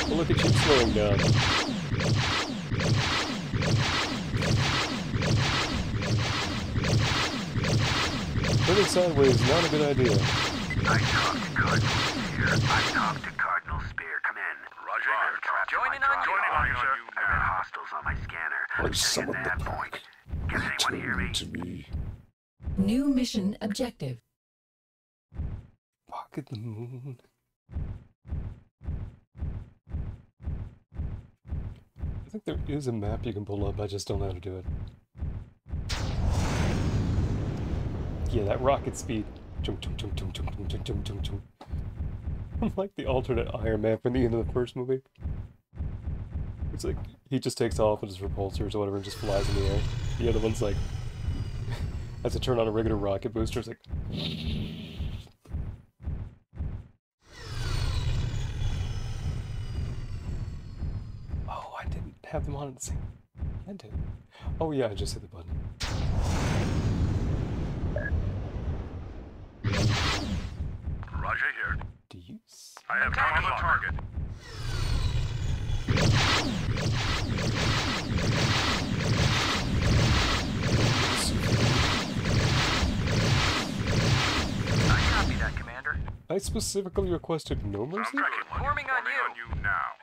[SPEAKER 1] Well, look at you slowing down. Turning sideways is not a good idea.
[SPEAKER 3] I talked to Cardinal Spear. Come in. Roger. Joining on you, sir. I've got hostiles on my scanner.
[SPEAKER 1] I summoned
[SPEAKER 3] that
[SPEAKER 1] the
[SPEAKER 3] point. Can anyone hear me?
[SPEAKER 1] to me.
[SPEAKER 5] New mission objective.
[SPEAKER 1] Pocket the moon. I think there is a map you can pull up, I just don't know how to do it. Yeah, that rocket speed. Chum, chum, chum, chum, chum, chum, chum, chum, chum. I'm like the alternate Iron Man from the end of the first movie. It's like, he just takes off with his repulsors or whatever and just flies in the air. The other one's like, has to turn on a regular rocket booster, it's like... Oh, I didn't have them on at the same... I did. Oh yeah, I just hit the button.
[SPEAKER 6] Roger here.
[SPEAKER 1] Do you...
[SPEAKER 6] I have time on the target.
[SPEAKER 3] I copy that, Commander.
[SPEAKER 1] I I specifically requested no mercy?
[SPEAKER 3] Forming on you now.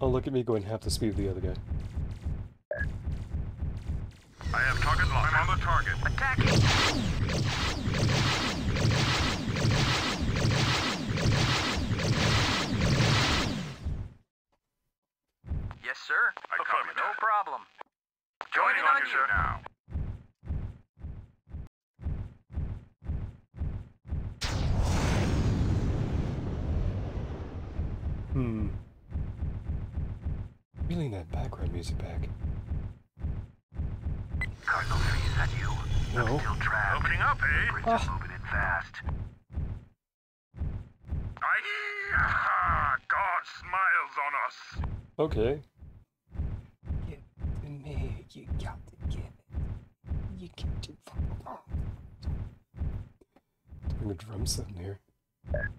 [SPEAKER 1] Oh, look at me going half the speed of the other guy.
[SPEAKER 6] I have target locked. I'm on the target.
[SPEAKER 3] Attacking! Yes, sir.
[SPEAKER 6] I copy
[SPEAKER 3] No
[SPEAKER 6] that.
[SPEAKER 3] problem.
[SPEAKER 6] Joining on you, sir. Now.
[SPEAKER 1] Feeling that background music back.
[SPEAKER 3] Cardinal 3, is that you?
[SPEAKER 1] No.
[SPEAKER 3] I'm still trapped.
[SPEAKER 6] Opening up, eh?
[SPEAKER 3] Bridge is moving in fast.
[SPEAKER 6] God smiles on us.
[SPEAKER 1] Okay.
[SPEAKER 9] Give it to me. You got to give it. You can't do
[SPEAKER 1] Doing a drum set in here. Are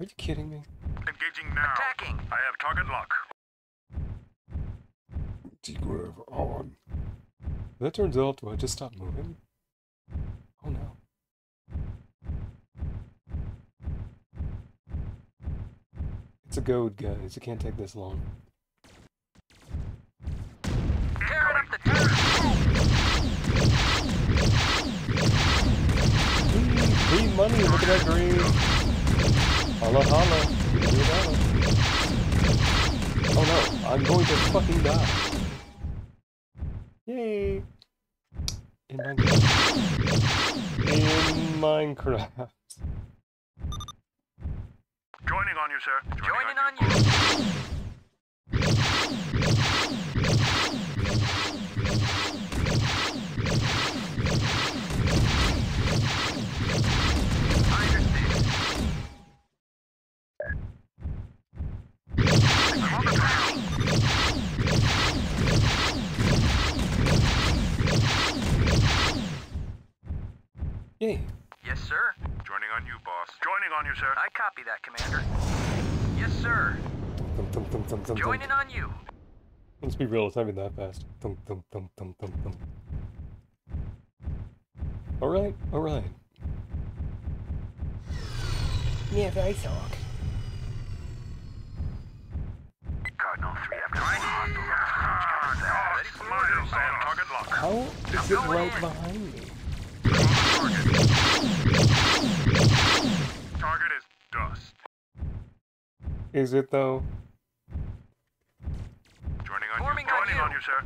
[SPEAKER 1] you kidding me?
[SPEAKER 6] Engaging now.
[SPEAKER 3] Attacking!
[SPEAKER 6] I have target lock.
[SPEAKER 1] Degrave on. That turns out, do I just stop moving? Oh no. It's a goad, guys. It can't take this long.
[SPEAKER 3] Tearing up the turret!
[SPEAKER 1] Free money, look at that green. Holla holla. Oh no, I'm going to fucking die. Yay! In Minecraft. In Minecraft.
[SPEAKER 6] Joining on you, sir.
[SPEAKER 3] Joining on you! I understand. I'm on the ground.
[SPEAKER 1] Yay!
[SPEAKER 3] Yes, sir.
[SPEAKER 6] Joining on you, boss. Joining on you, sir.
[SPEAKER 3] I copy that, Commander. Yes, sir.
[SPEAKER 1] Thump, thump, thump, thump, thump,
[SPEAKER 3] Joining
[SPEAKER 1] thump.
[SPEAKER 3] on you.
[SPEAKER 1] Let's be real, it's not even that fast. Thump, thump, thump, thump, thump, thump. Alright, alright.
[SPEAKER 9] Never I talk.
[SPEAKER 3] Cardinal 3 after God
[SPEAKER 6] Smiles on target lock.
[SPEAKER 1] How is it right behind me?
[SPEAKER 6] Target is dust.
[SPEAKER 1] Is it though?
[SPEAKER 6] Joining on
[SPEAKER 3] Forming
[SPEAKER 6] you.
[SPEAKER 3] on
[SPEAKER 6] Joining
[SPEAKER 3] you.
[SPEAKER 6] on you, sir.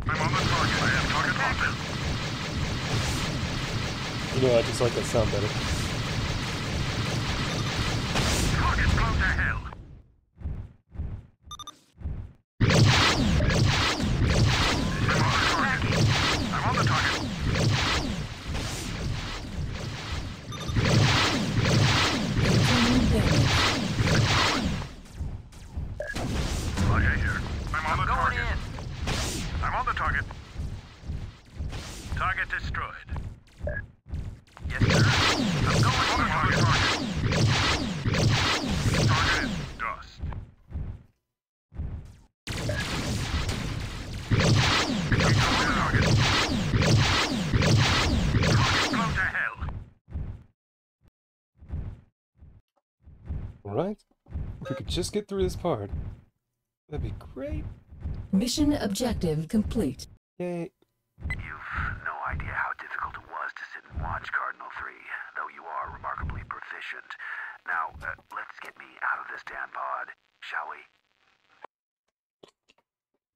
[SPEAKER 6] I'm on the target. I have target locked.
[SPEAKER 1] You know, I just like that sound better.
[SPEAKER 6] Target's blown to hell. I'm on the target.
[SPEAKER 5] Continuing damage.
[SPEAKER 6] Okay, here. I'm on the
[SPEAKER 3] going
[SPEAKER 6] target.
[SPEAKER 3] in.
[SPEAKER 6] I'm on the target. Target destroyed.
[SPEAKER 3] Yes, sir. I'm going
[SPEAKER 6] On the
[SPEAKER 3] in.
[SPEAKER 6] target. Target is dust. I'm on the target. Target's blown to hell.
[SPEAKER 1] Alright? If we could just get through this part, that'd be great.
[SPEAKER 5] Mission objective complete.
[SPEAKER 1] Yay.
[SPEAKER 3] You've no idea how difficult it was to sit and watch Cardinal 3, though you are remarkably proficient. Now, let's get me out of this damn pod, shall we?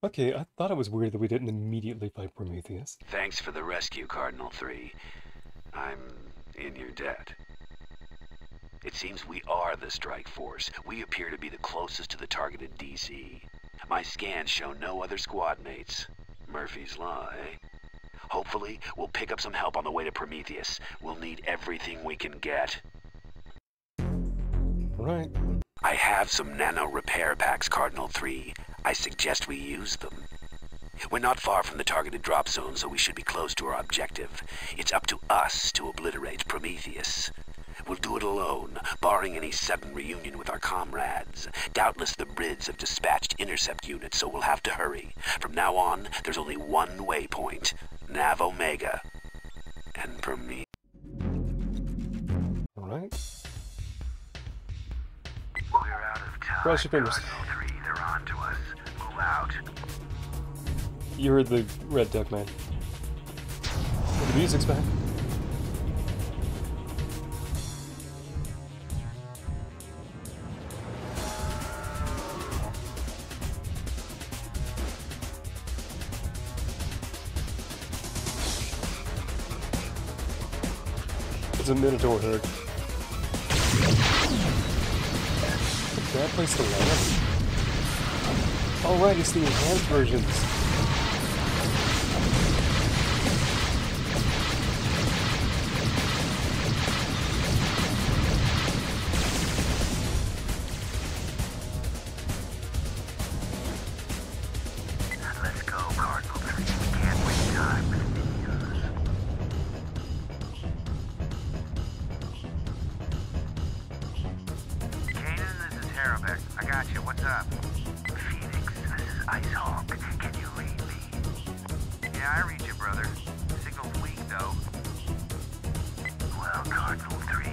[SPEAKER 1] Okay, I thought it was weird that we didn't immediately fight Prometheus.
[SPEAKER 2] Thanks for the rescue, Cardinal 3. I'm in your debt. It seems we are the strike force. We appear to be the closest to the targeted DC. My scans show no other squad mates. Murphy's Law, eh? Hopefully, we'll pick up some help on the way to Prometheus. We'll need everything we can get.
[SPEAKER 1] Right.
[SPEAKER 2] I have some nano repair packs, Cardinal 3. I suggest we use them. We're not far from the targeted drop zone, so we should be close to our objective. It's up to us to obliterate Prometheus. We'll do it alone, barring any sudden reunion with our comrades. Doubtless the Brids have dispatched intercept units, so we'll have to hurry. From now on, there's only one waypoint, Nav Omega. And for me...
[SPEAKER 1] Alright.
[SPEAKER 3] We're out of time.
[SPEAKER 1] Cross your fingers.
[SPEAKER 3] Cardinal 3, they're on to us. Move out.
[SPEAKER 1] You heard the red duck, man. The music's back. It's a Minotaur herd. Bad place to land. Oh right, it's the enhanced versions.
[SPEAKER 3] Let's go, Cardinal 3. We can't waste time with videos. Kanan, this is Harabek. I got you. What's up? Phoenix, this is Icehawk. Can you read me? Yeah, I read you, brother. Signal's weak, though. Well, Cardinal 3,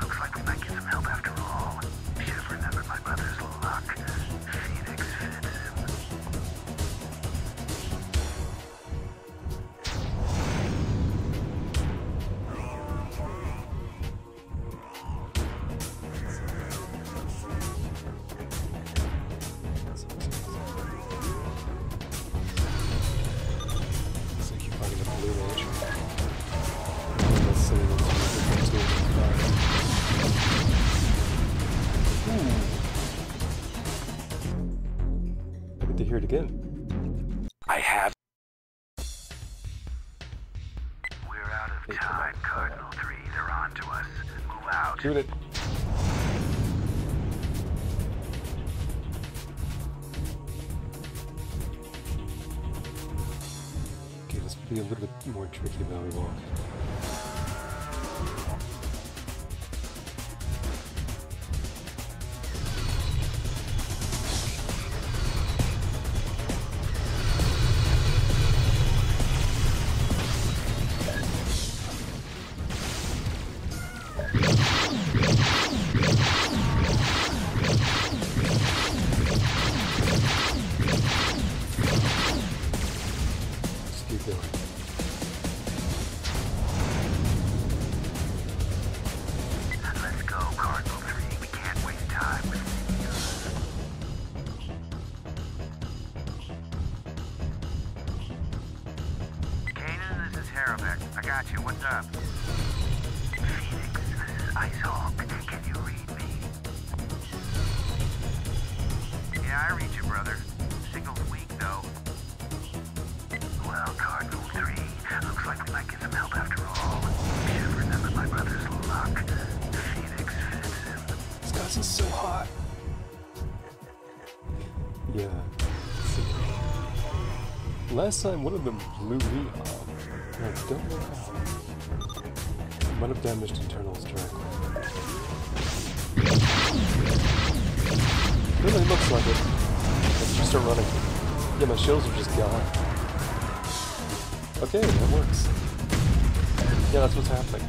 [SPEAKER 3] looks like we might get some help after all. Should have remembered my brother's luck. Phoenix fits him.
[SPEAKER 1] Looks like you're fighting a blue age. Let's see what's I get to hear it again.
[SPEAKER 2] I have...
[SPEAKER 3] We're out of time, Cardinal 3. They're on to us. Move out.
[SPEAKER 1] Shoot it. Okay, let's be a little bit more tricky while we walk. Let's keep going.
[SPEAKER 3] Let's go, Cardinal 3. We can't waste time with videos. Kanan, this is Harabek. I got you. What's up? Phoenix, this is Icehawk. Can you read me? Yeah, I read you, brother. Signal's weak, though. Well, Cardinal 3, looks like we might get some help after all. Should have remembered my brother's luck. Phoenix fits him.
[SPEAKER 1] This guy's is so hot. Yeah. Last time one of them blew me off. And I don't know how. Might have damaged internals directly. Really looks like it. Let's just start running. Yeah, my shields are just gone. Okay, that works. Yeah, that's what's happening.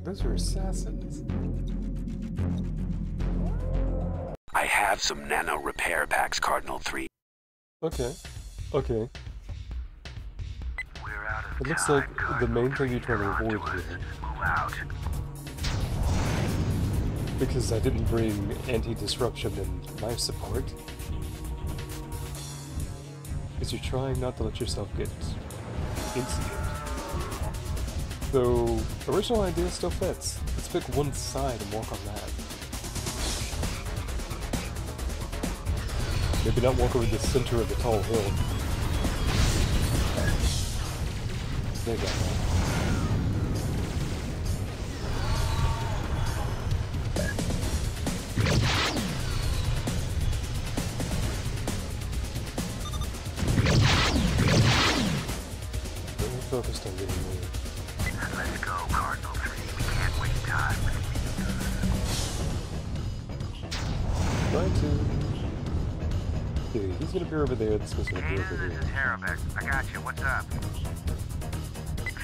[SPEAKER 1] Those are assassins.
[SPEAKER 2] I have some nano repair packs, Cardinal 3.
[SPEAKER 1] Okay. Okay.
[SPEAKER 3] We're out of
[SPEAKER 1] It looks
[SPEAKER 3] time,
[SPEAKER 1] like the
[SPEAKER 3] Cardinal
[SPEAKER 1] main thing
[SPEAKER 3] 3.
[SPEAKER 1] you're trying to
[SPEAKER 3] They're on
[SPEAKER 1] avoid
[SPEAKER 3] us.
[SPEAKER 1] here,
[SPEAKER 3] Move out.
[SPEAKER 1] because I didn't bring anti-disruption and life support, is you're trying not to let yourself get incident. So, original idea still fits. Let's pick one side and walk on that. Maybe not walk over the center of the tall hill. They got that. focused on getting away.
[SPEAKER 3] Let's go, Cardinal 3. We can't waste time with
[SPEAKER 1] Trying to. Okay, he's gonna appear over there. This one's gonna appear over
[SPEAKER 3] Kanan, this
[SPEAKER 1] here.
[SPEAKER 3] is Harabek. I got you. What's up?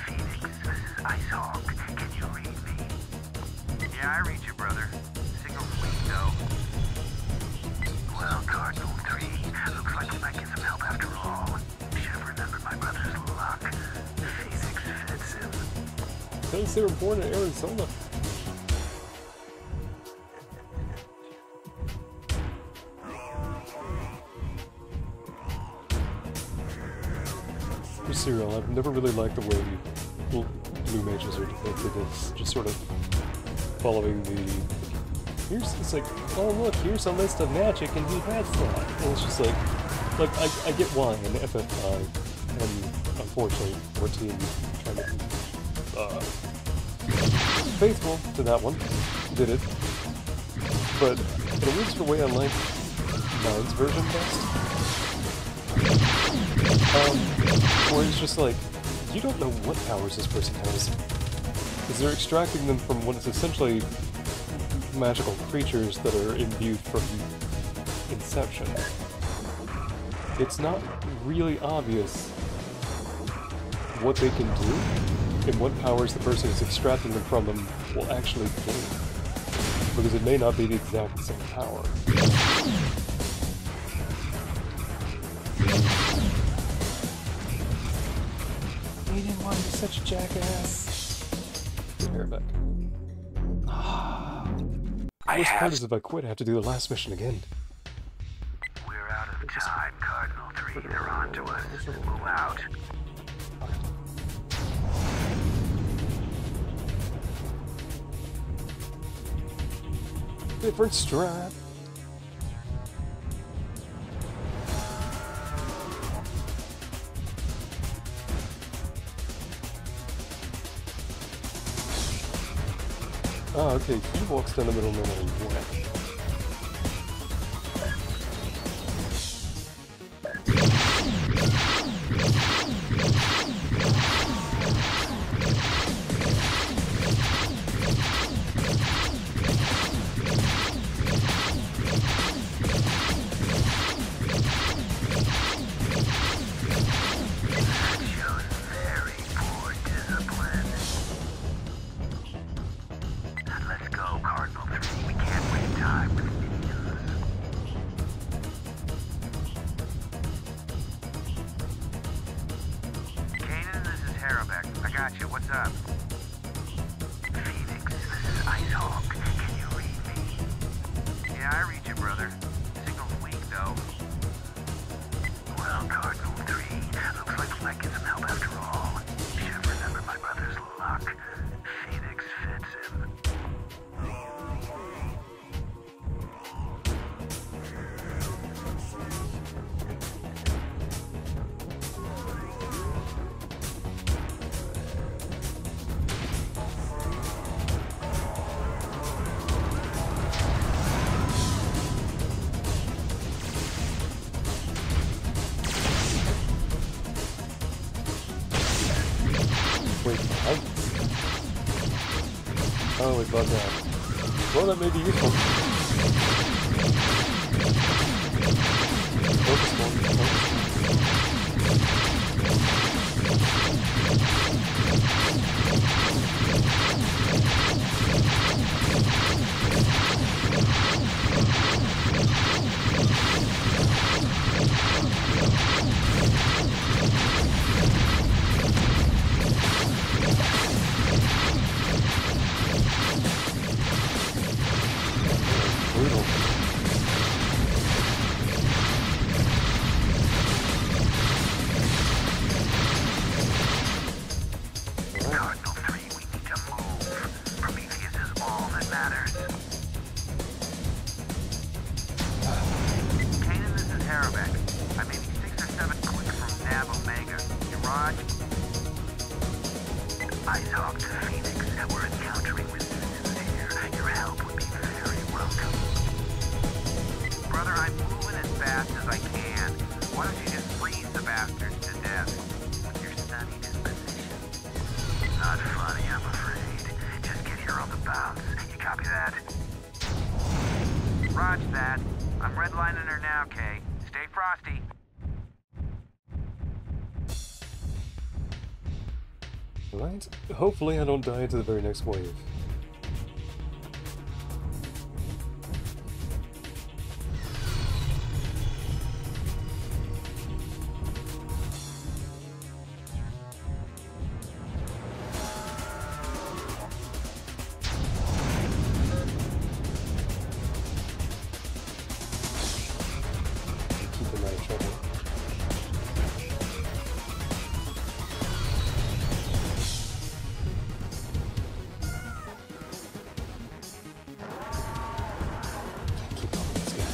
[SPEAKER 3] Phoenix, this is Icehawk. Can you read me? Yeah, I read you, brother. Signal's weak, though. Well, Cardinal 3, looks like we might get some help after all. Should have remembered my brother's luck. Phoenix fits him.
[SPEAKER 1] Because they were born in Arizona. For Serial, I've never really liked the way blue mages are depicted as just sort of following the... it's like, oh look, here's a list of magic and he has that. And it's just like I get why in FF5 and unfortunately 14 trying to be faithful to that one, did it. But in a weird sort of way I like 9's version best. Where it's just like, you don't know what powers this person has. Because they're extracting them from what is essentially magical creatures that are imbued from inception. It's not really obvious what they can do, and what powers the person who's extracting them from them will actually gain. Because it may not be the exact same power. You didn't want to be such a jackass. Get her back. The worst part is if I quit, I have to do the last mission again.
[SPEAKER 3] We're out of time, Cardinal 3. They're on to us. Move out.
[SPEAKER 1] Different strap. Oh, okay, he walks down the middle no matter what.
[SPEAKER 3] What's up? Phoenix, this is Icehawk. Can you read me? Yeah, I read you, brother. Signal's weak, though. Well, Cardinal 3, looks like we might get some help after all. Should have remembered my brother's luck. Phoenix fits him.
[SPEAKER 1] Wait, what? Oh, it bugged out. Well, that may be useful. Focus one, brutal.
[SPEAKER 3] Cardinal 3, we need to move. Prometheus is all that matters. Kanan, this is Harabek. I'm maybe 6 or 7 clicks from Nav Omega. You Raj? Icehawk to Phoenix. We're encountering resistance here. Your help would be very welcome. Brother, I'm moving as fast as I can. Why don't you just freeze the bastards to death with your sunny disposition?
[SPEAKER 1] Right? Hopefully I don't die into the very next wave. Keep them out of trouble. Keep up with this guy.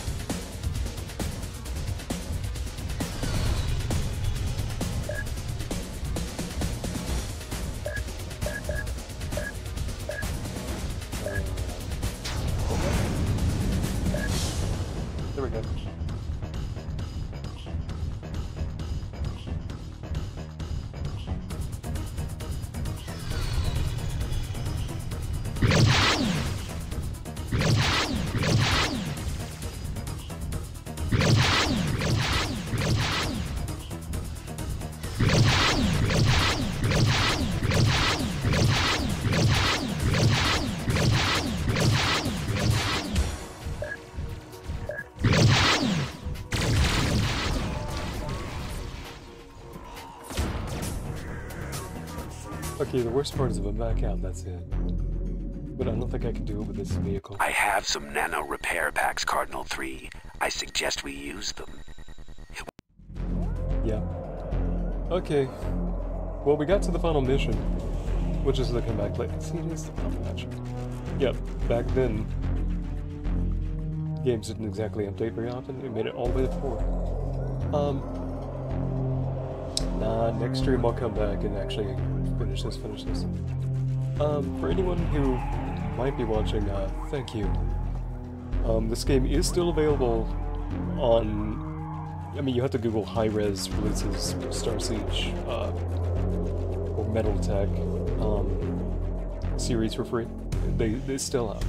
[SPEAKER 1] There we go. Okay, the worst part is if I'm back out, that's it. But I don't think I can do it with this vehicle.
[SPEAKER 2] I have some nano repair packs, Cardinal 3. I suggest we use them.
[SPEAKER 1] Yeah. Okay. Well, we got to the final mission, which is the comeback play. See, it is the final match. Yep, back then, games didn't exactly update very often. It made it all the way to 4. Nah, next stream I'll come back and actually finish this. For anyone who might be watching, thank you. This game is still available on... I mean, you have to Google high-res releases, Starsiege, or Metal Tech series for free. They still have.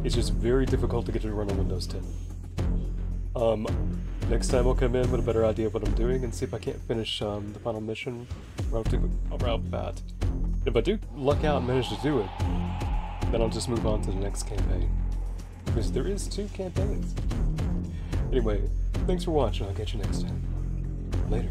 [SPEAKER 1] It's just very difficult to get it to run on Windows 10. Next time I'll come in with a better idea of what I'm doing and see if I can't finish the final mission around bat. If I do luck out and manage to do it, then I'll just move on to the next campaign. Because there is 2 campaigns. Anyway, thanks for watching. I'll catch you next time. Later.